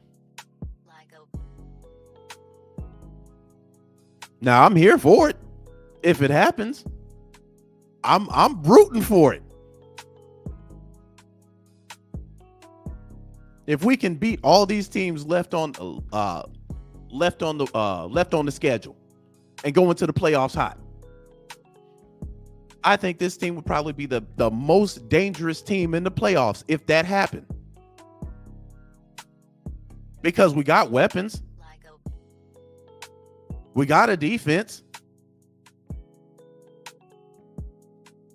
B: Now I'm here for it. If it happens, I'm rooting for it. If we can beat all these teams left on the schedule and go into the playoffs hot, I think this team would probably be the most dangerous team in the playoffs if that happened. because we got weapons.
A: like a
B: We got a defense.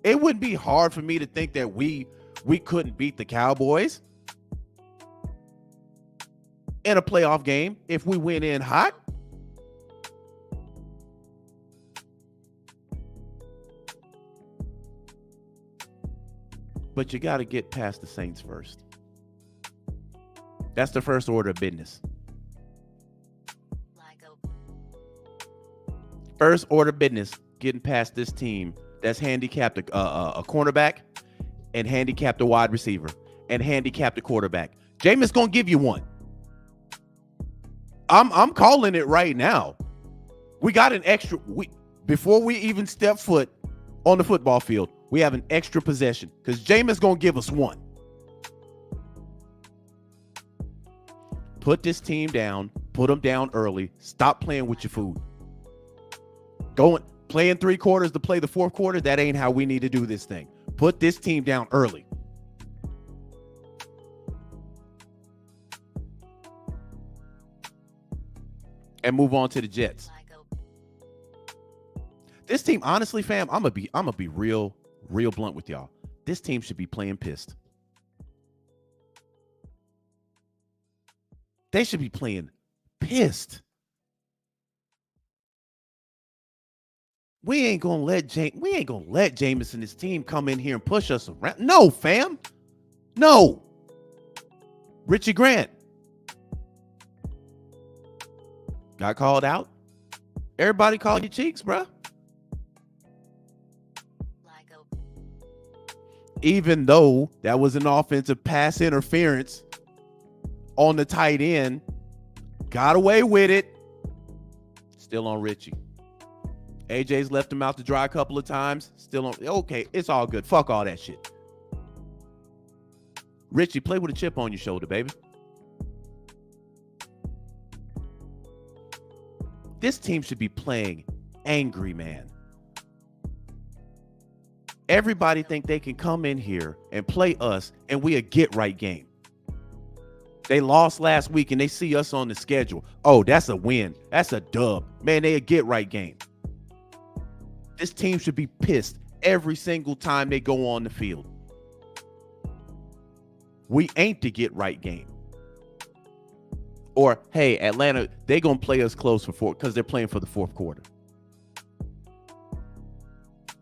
B: It wouldn't be hard for me to think that we couldn't beat the Cowboys in a playoff game if we went in hot. But you got to get past the Saints first. That's the first order of business.
A: like a
B: First order of business, getting past this team that's handicapped a cornerback and handicapped a wide receiver and handicapped a quarterback. Jameis gonna give you one. I'm calling it right now. We got an extra. Before we even step foot on the football field, we have an extra possession because Jameis gonna give us one. Put this team down. Put them down early. Stop playing with your food. Playing 3 quarters to play the 4th quarter, that ain't how we need to do this thing. Put this team down early. And move on to the Jets.
A: like a
B: This team, honestly, fam, I'm gonna be real blunt with y'all. This team should be playing pissed. They should be playing pissed. We ain't gonna let Jameis and his team come in here and push us around. No, fam. No. Richie Grant got called out. Everybody called your cheeks, bruh.
A: like a
B: Even though that was an offensive pass interference on the tight end, got away with it. Still on Richie. AJ's left him out to dry a couple of times. Still on. Okay, it's all good. Fuck all that shit. Richie, play with a chip on your shoulder, baby. This team should be playing angry, man. Everybody think they can come in here and play us and we a get right game. They lost last week and they see us on the schedule. Oh, that's a win. That's a dub. Man, they a get right game. This team should be pissed every single time they go on the field. We ain't the get right game. Or, hey, Atlanta, they going to play us close because they're playing for the 4th quarter.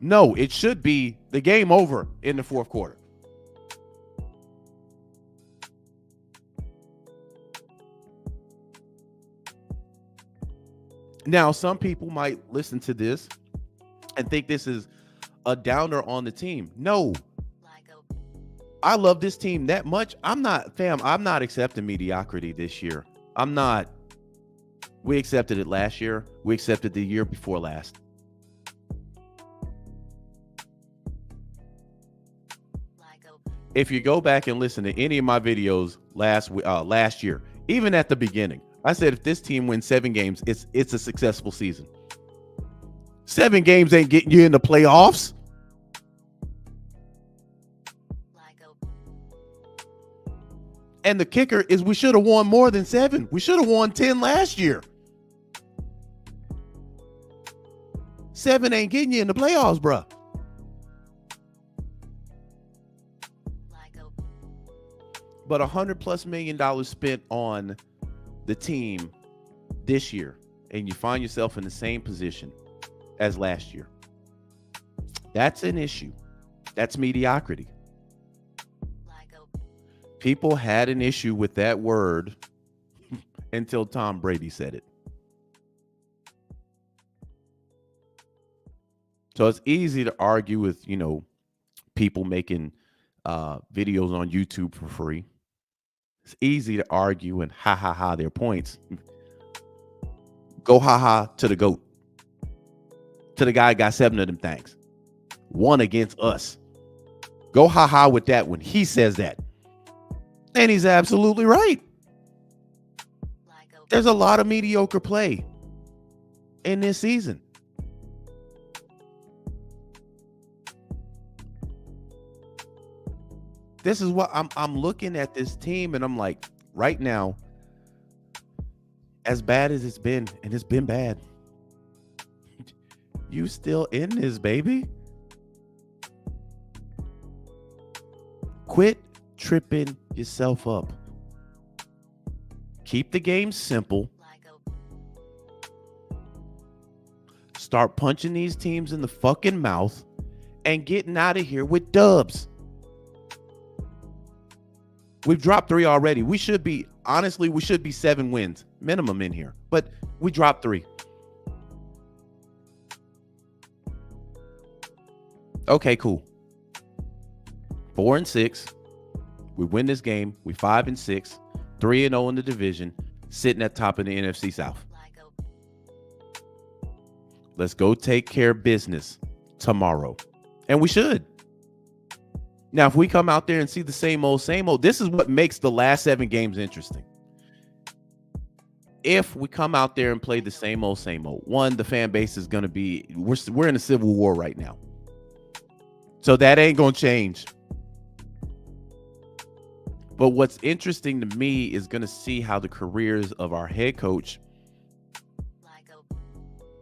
B: No, it should be the game over in the 4th quarter. Now, some people might listen to this and think this is a downer on the team. No,
A: like a
B: I love this team that much. I'm not accepting mediocrity this year. I'm not. We accepted it last year. We accepted the year before last.
A: like a
B: If you go back and listen to any of my videos last year, even at the beginning, I said if this team wins 7 games, it's a successful season. 7 games ain't getting you in the playoffs.
A: like a
B: And the kicker is we should have won more than 7. We should have won 10 last year. 7 ain't getting you in the playoffs, bruh.
A: like a
B: But $100+ million spent on the team this year, and you find yourself in the same position as last year. That's an issue. That's mediocrity.
A: like a
B: People had an issue with that word until Tom Brady said it. So it's easy to argue with, people making videos on YouTube for free. It's easy to argue and ha their points. Go ha to the GOAT. To the guy who got 7 of them things. 1 against us. Go ha with that when he says that. And he's absolutely right.
A: like a
B: There's a lot of mediocre play in this season. This is what I'm looking at this team and I'm like, right now, as bad as it's been, and it's been bad, you still in this, baby. Quit tripping yourself up. Keep the game simple. Start punching these teams in the fucking mouth and getting out of here with dubs. We've dropped 3 already. We should be 7 wins minimum in here, but we dropped 3. Okay, cool. 4-6. We win this game. We 5-6, 3-0 in the division, sitting at top of the NFC South. Let's go take care of business tomorrow. And we should. Now, if we come out there and see the same old, this is what makes the last 7 games interesting. If we come out there and play the same old, one, the fan base is going to be, we're in a civil war right now. So that ain't going to change. But what's interesting to me is going to see how the careers of our head coach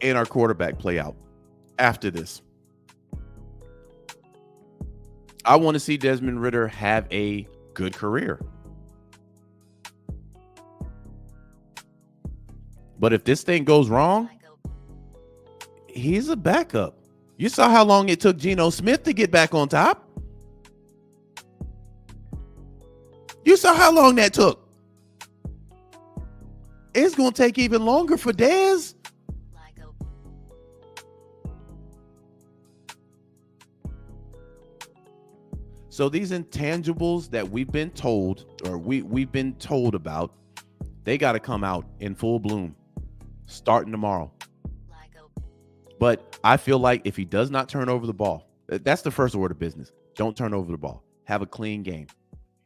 B: and our quarterback play out after this. I want to see Desmond Ridder have a good career. But if this thing goes wrong, he's a backup. You saw how long it took Geno Smith to get back on top. You saw how long that took. It's going to take even longer for Dez. So these intangibles that we've been told, or we've been told about, they got to come out in full bloom starting tomorrow. But I feel like if he does not turn over the ball, that's the first order of business. Don't turn over the ball. Have a clean game.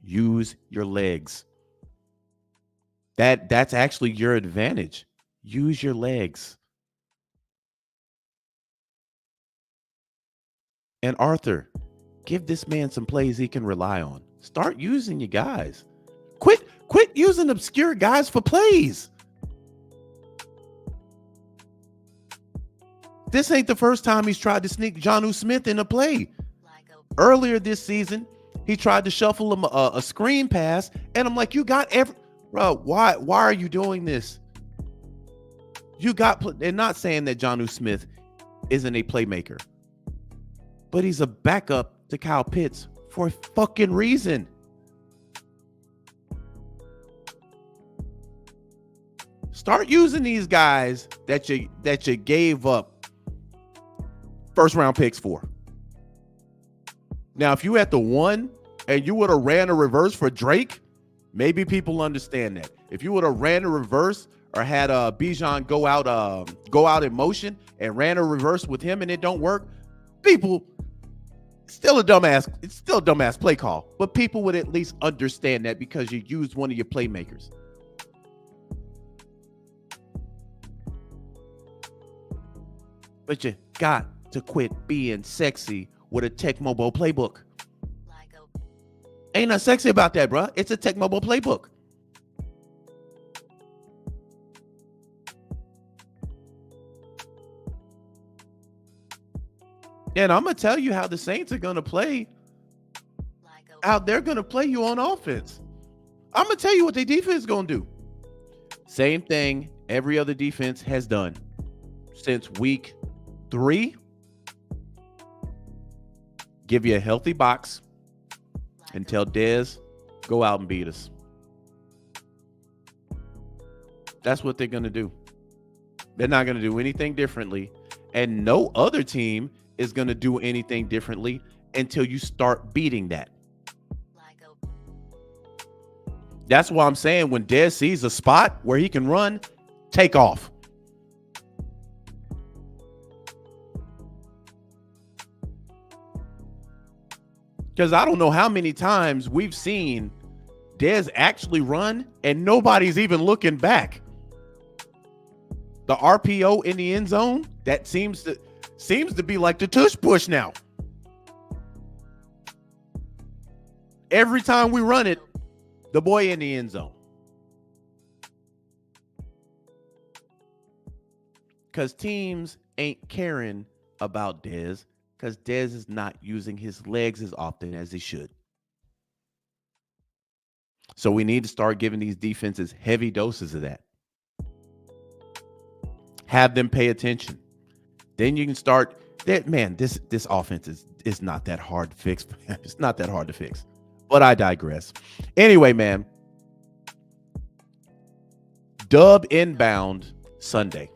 B: Use your legs. That's actually your advantage. Use your legs. And Arthur, give this man some plays he can rely on. Start using your guys. Quit using obscure guys for plays. This ain't the first time he's tried to sneak Jonnu Smith in a play. Earlier this season, he tried to shuffle him a screen pass, and I'm like, you got bro, why are you doing this? They're not saying that Jonnu Smith isn't a playmaker, but he's a backup to Kyle Pitts for a fucking reason. Start using these guys that you gave up first round picks for. Now, if you had the 1 and you would have ran a reverse for Drake, maybe people understand that. If you would have ran a reverse or had Bijan go out in motion and ran a reverse with him and it don't work, people, it's still a dumbass play call, but people would at least understand that because you used one of your playmakers. But you got to quit being sexy with a Tech Mobile playbook. Ain't nothing sexy about that, bro. It's a Tech Mobile playbook. And I'm going to tell you how the Saints are going to play. How they're going to play you on offense. I'm going to tell you what their defense is going to do. Same thing every other defense has done since week 3. Give you a healthy box and tell Dez, go out and beat us. That's what they're going to do. They're not going to do anything differently. And no other team is going to do anything differently until you start beating that. That's why I'm saying when Dez sees a spot where he can run, take off. Because I don't know how many times we've seen Dez actually run and nobody's even looking back. The RPO in the end zone, that seems to be like the tush push now. Every time we run it, the boy in the end zone. because teams ain't caring about Dez because Dez is not using his legs as often as he should. So we need to start giving these defenses heavy doses of that. Have them pay attention. Then you can start that. Man, this offense is not that hard to fix. It's not that hard to fix. But I digress. Anyway, man. Dub inbound Sunday.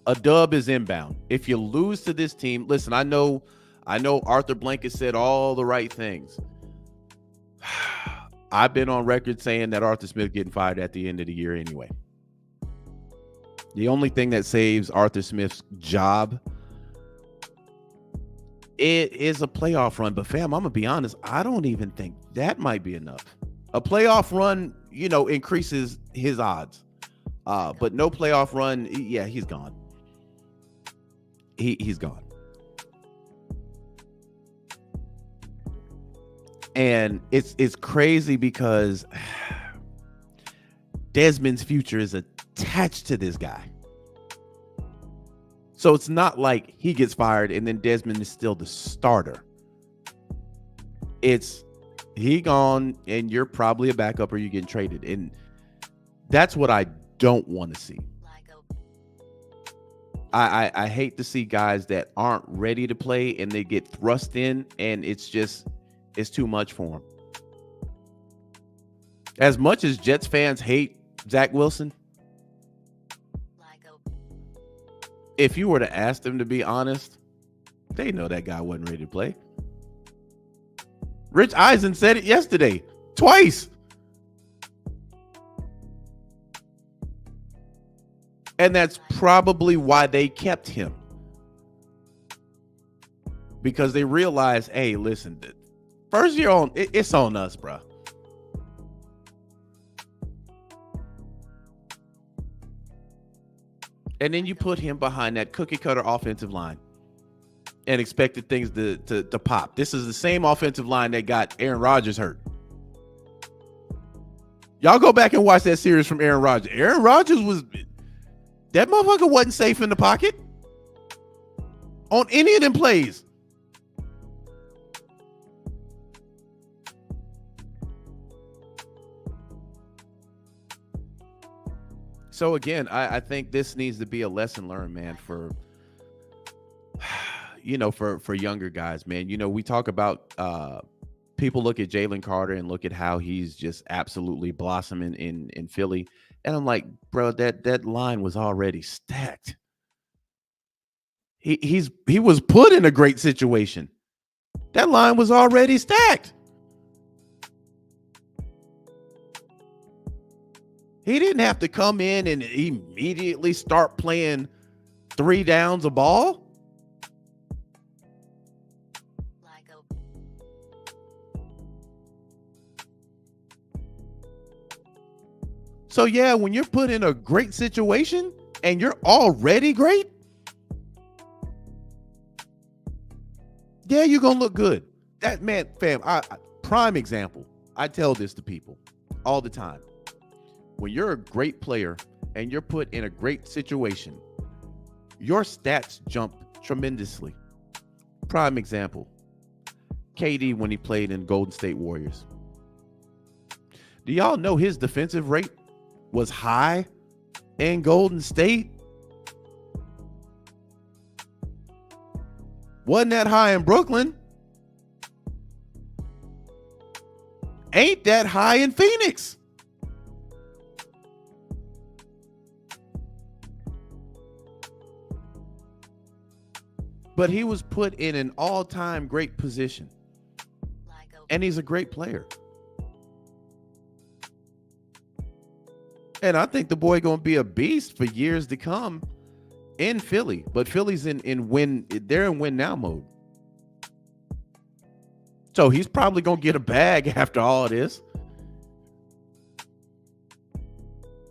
B: A dub is inbound. If you lose to this team, listen, I know Arthur Blanket said all the right things. I've been on record saying that Arthur Smith getting fired at the end of the year anyway. The only thing that saves Arthur Smith's job, it is a playoff run. But fam, I'm gonna be honest, I don't even think that might be enough. A playoff run, increases his odds. But no playoff run, yeah, he's gone. He's gone. And it's crazy because Desmond's future is attached to this guy. So it's not like he gets fired and then Desmond is still the starter. It's he gone and you're probably a backup or you're getting traded. And that's what I don't want to see. I hate to see guys that aren't ready to play and they get thrust in and it's too much for them. As much as Jets fans hate Zach Wilson, if you were to ask them to be honest, they know that guy wasn't ready to play. Rich Eisen said it yesterday, twice. And that's probably why they kept him. Because they realized, hey, listen, first year on, it's on us, bro. And then you put him behind that cookie cutter offensive line and expected things to pop. This is the same offensive line that got Aaron Rodgers hurt. Y'all go back and watch that series from Aaron Rodgers. Aaron Rodgers that motherfucker wasn't safe in the pocket on any of them plays. So again, I think this needs to be a lesson learned, man, for younger guys, man. We talk about people look at Jalen Carter and look at how he's just absolutely blossoming in Philly. And I'm like, bro, that line was already stacked. He was put in a great situation. That line was already stacked. He didn't have to come in and immediately start playing 3 downs a ball. So yeah, when you're put in a great situation and you're already great, yeah, you're gonna look good. That man, fam, prime example. I tell this to people all the time. When you're a great player and you're put in a great situation, your stats jump tremendously. Prime example, KD when he played in Golden State Warriors. Do y'all know his defensive rate was high in Golden State? Wasn't that high in Brooklyn? Ain't that high in Phoenix? But he was put in an all-time great position. And he's a great player. And I think the boy going to be a beast for years to come in Philly. But Philly's in win. They're in win now mode. So he's probably going to get a bag after all of this.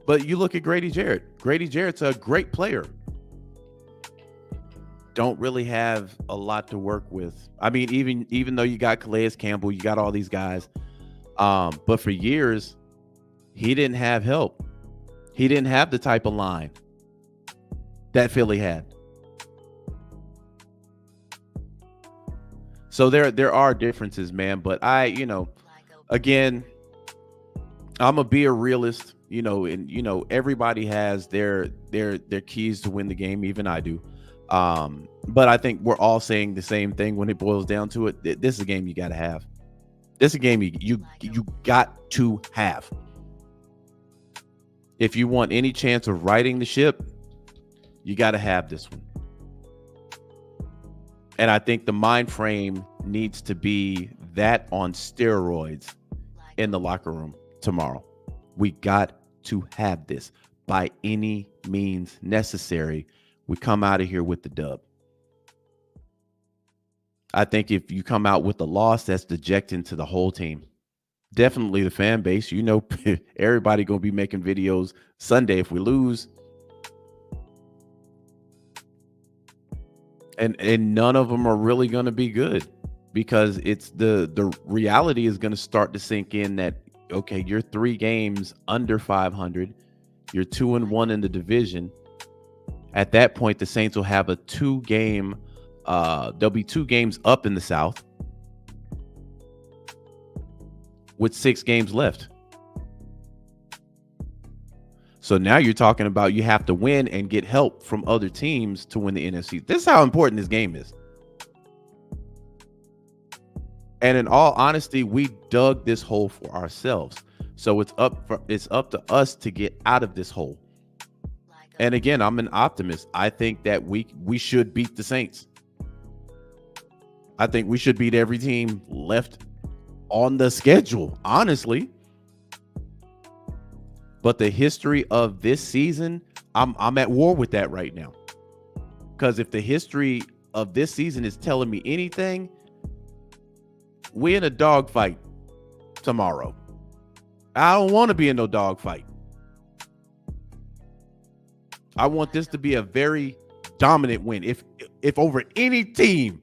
B: But you look at Grady Jarrett. Grady Jarrett's a great player. Don't really have a lot to work with. I mean, even though you got Calais Campbell, you got all these guys. But for years, he didn't have help. He didn't have the type of line. that Philly had. So there are differences, man. But again, I'm gonna be a realist, and everybody has their keys to win the game. Even I do. But I think we're all saying the same thing when it boils down to it. This is a game you got to have. This is a game you got to have. If you want any chance of righting the ship, you got to have this one. And I think the mind frame needs to be that on steroids in the locker room tomorrow. We got to have this by any means necessary. We come out of here with the dub. I think if you come out with a loss, that's dejecting to the whole team. Definitely the fan base. Everybody going to be making videos Sunday if we lose. And none of them are really going to be good, because it's the reality is going to start to sink in that, okay, you're 3 games under 500. You're 2-1 in the division. At that point, the Saints will have a 2-game, there'll be 2 games up in the South with 6 games left. So now you're talking about you have to win and get help from other teams to win the NFC. This is how important this game is. And in all honesty, we dug this hole for ourselves. So it's up to us to get out of this hole. And again, I'm an optimist. I think that we should beat the Saints. I think we should beat every team left on the schedule, honestly. But the history of this season, I'm at war with that right now. Because if the history of this season is telling me anything, we're in a dogfight tomorrow. I don't want to be in no dogfight. I want this to be a very dominant win. If over any team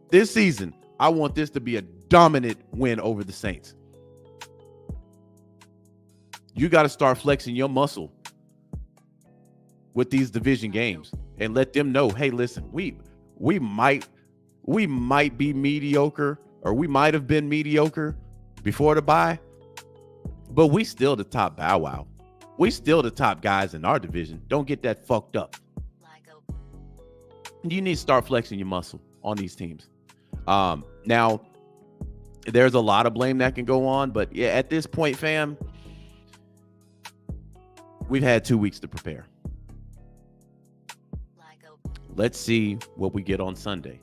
B: this season, I want this to be a dominant win over the Saints. You got to start flexing your muscle with these division games and let them know, hey, listen, we might be mediocre, or we might have been mediocre before the bye, but we still the top Bow Wow. We still the top guys in our division. Don't get that fucked up. You need to start flexing your muscle on these teams. Now, there's a lot of blame that can go on, but yeah, at this point, fam, we've had 2 weeks to prepare. Let's see what we get on Sunday.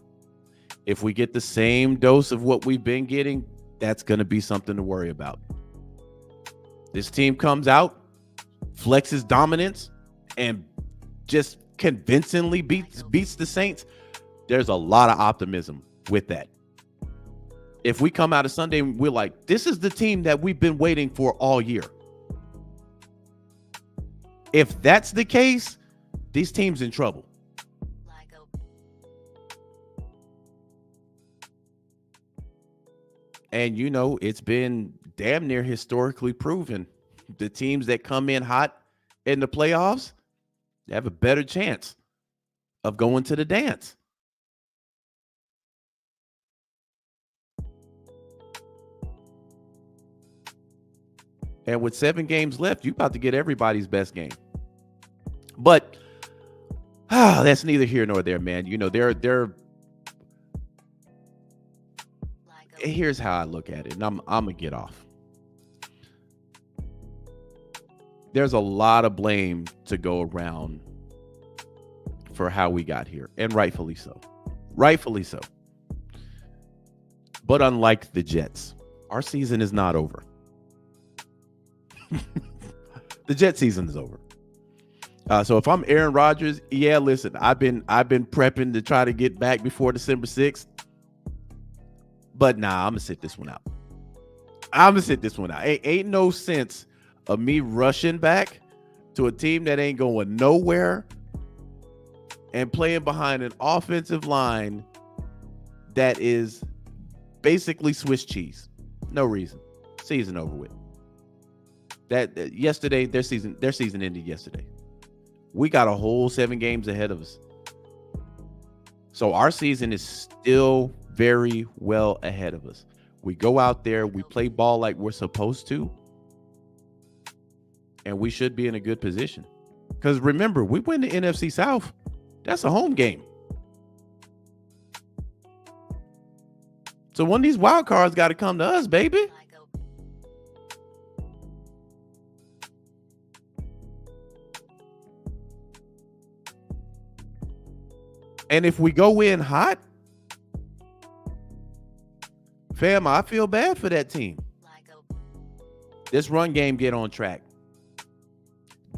B: If we get the same dose of what we've been getting, that's going to be something to worry about. This team comes out, flexes dominance, and just convincingly beats the Saints. There's a lot of optimism with that. If we come out of Sunday and we're like, this is the team that we've been waiting for all year. If that's the case, these teams in trouble. And it's been damn near historically proven. The teams that come in hot in the playoffs, they have a better chance of going to the dance. And with 7 games left, you're about to get everybody's best game. But that's neither here nor there, man. Here's how I look at it, and I'm gonna get off. There's a lot of blame to go around for how we got here, and rightfully so. Rightfully so. But unlike the Jets, our season is not over. The Jet season is over. So if I'm Aaron Rodgers, yeah, listen, I've been prepping to try to get back before December 6th. But nah, I'm gonna sit this one out. Ain't no sense of me rushing back to a team that ain't going nowhere and playing behind an offensive line that is basically Swiss cheese. No reason. Season over with. That yesterday, their season ended yesterday. We got a whole 7 games ahead of us. So our season is still very well ahead of us. We go out there, we play ball like we're supposed to, and we should be in a good position. Because remember, we win the NFC South. That's a home game. So one of these wild cards got to come to us, baby. And if we go in hot, fam, I feel bad for that team. This run game get on track.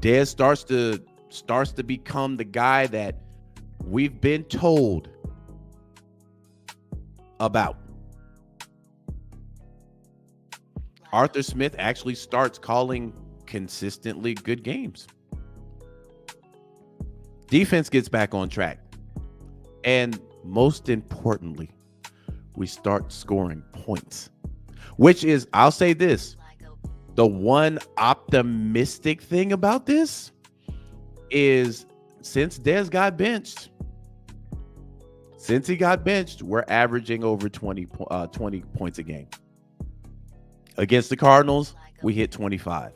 B: Dez starts to become the guy that we've been told about. Arthur Smith actually starts calling consistently good games. Defense gets back on track. And most importantly, we start scoring points, which is, I'll say this, the one optimistic thing about this is since Dez got benched, we're averaging over 20 points a game. Against the Cardinals, we hit 25.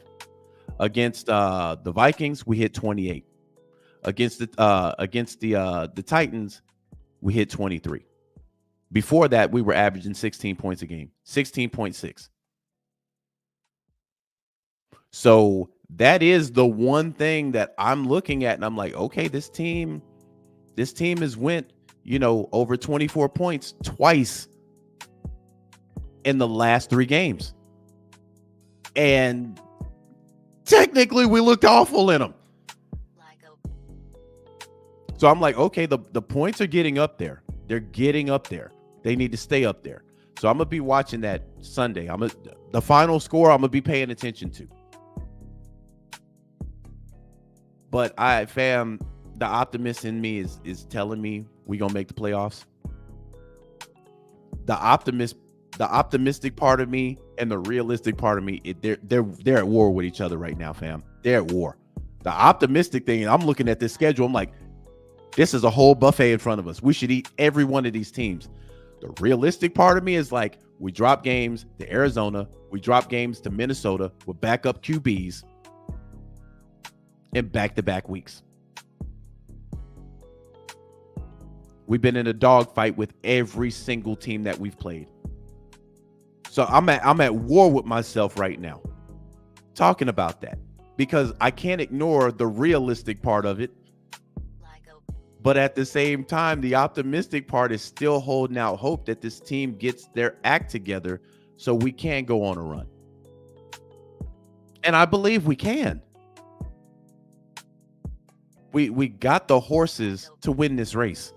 B: Against the Vikings, we hit 28. Against the Titans, we hit 23. Before that, we were averaging 16 points a game, 16.6. So that is the one thing that I'm looking at, and I'm like, okay, this team has went, over 24 points twice in the last 3 games. And technically we looked awful in them. So I'm like, okay, the points are getting up there. They're getting up there. They need to stay up there. So I'm going to be watching that Sunday. The final score I'm going to be paying attention to. But the optimist in me is telling me we're going to make the playoffs. The optimistic part of me and the realistic part of me, they're at war with each other right now, fam. They're at war. The optimistic thing, I'm looking at this schedule, I'm like, this is a whole buffet in front of us. We should eat every one of these teams. The realistic part of me is like, we drop games to Arizona, we drop games to Minnesota with backup QBs in back-to-back weeks. We've been in a dogfight with every single team that we've played. So I'm at war with myself right now talking about that, because I can't ignore the realistic part of it. But at the same time, the optimistic part is still holding out hope that this team gets their act together so we can go on a run. And I believe we can. We got the horses to win this race.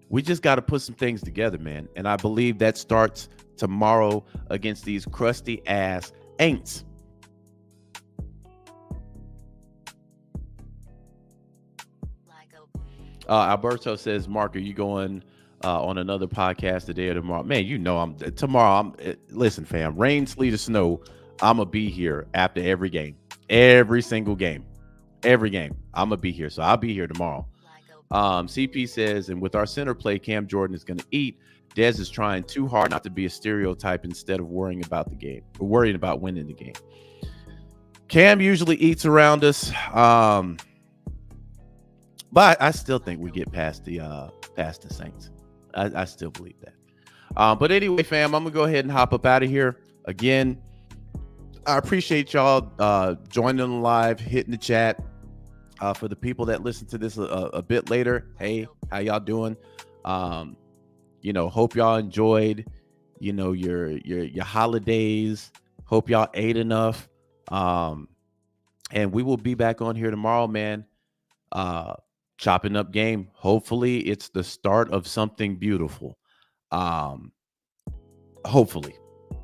B: We just got to put some things together, man. And I believe that starts tomorrow against these crusty ass aints. Alberto says, Mark, are you going on another podcast today or tomorrow? Man, tomorrow. Listen, fam, rain, sleet, or snow, I'm going to be here after every game. Every single game. Every game. I'm going to be here. So I'll be here tomorrow. CP says, and with our center play, Cam Jordan is going to eat. Dez is trying too hard not to be a stereotype instead of worrying about the game, or worrying about winning the game. Cam usually eats around us. But I still think we get past the Saints. I still believe that. But anyway, fam, I'm going to go ahead and hop up out of here. Again, I appreciate y'all joining the live, hitting the chat. For the people that listen to this a bit later, hey, how y'all doing? Hope y'all enjoyed, your holidays. Hope y'all ate enough. And we will be back on here tomorrow, man. Chopping up game. Hopefully it's the start of something beautiful. Hopefully.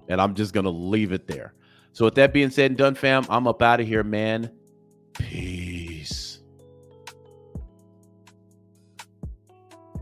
B: And I'm just going to leave it there. So with that being said and done, fam, I'm up out of here, man. Peace.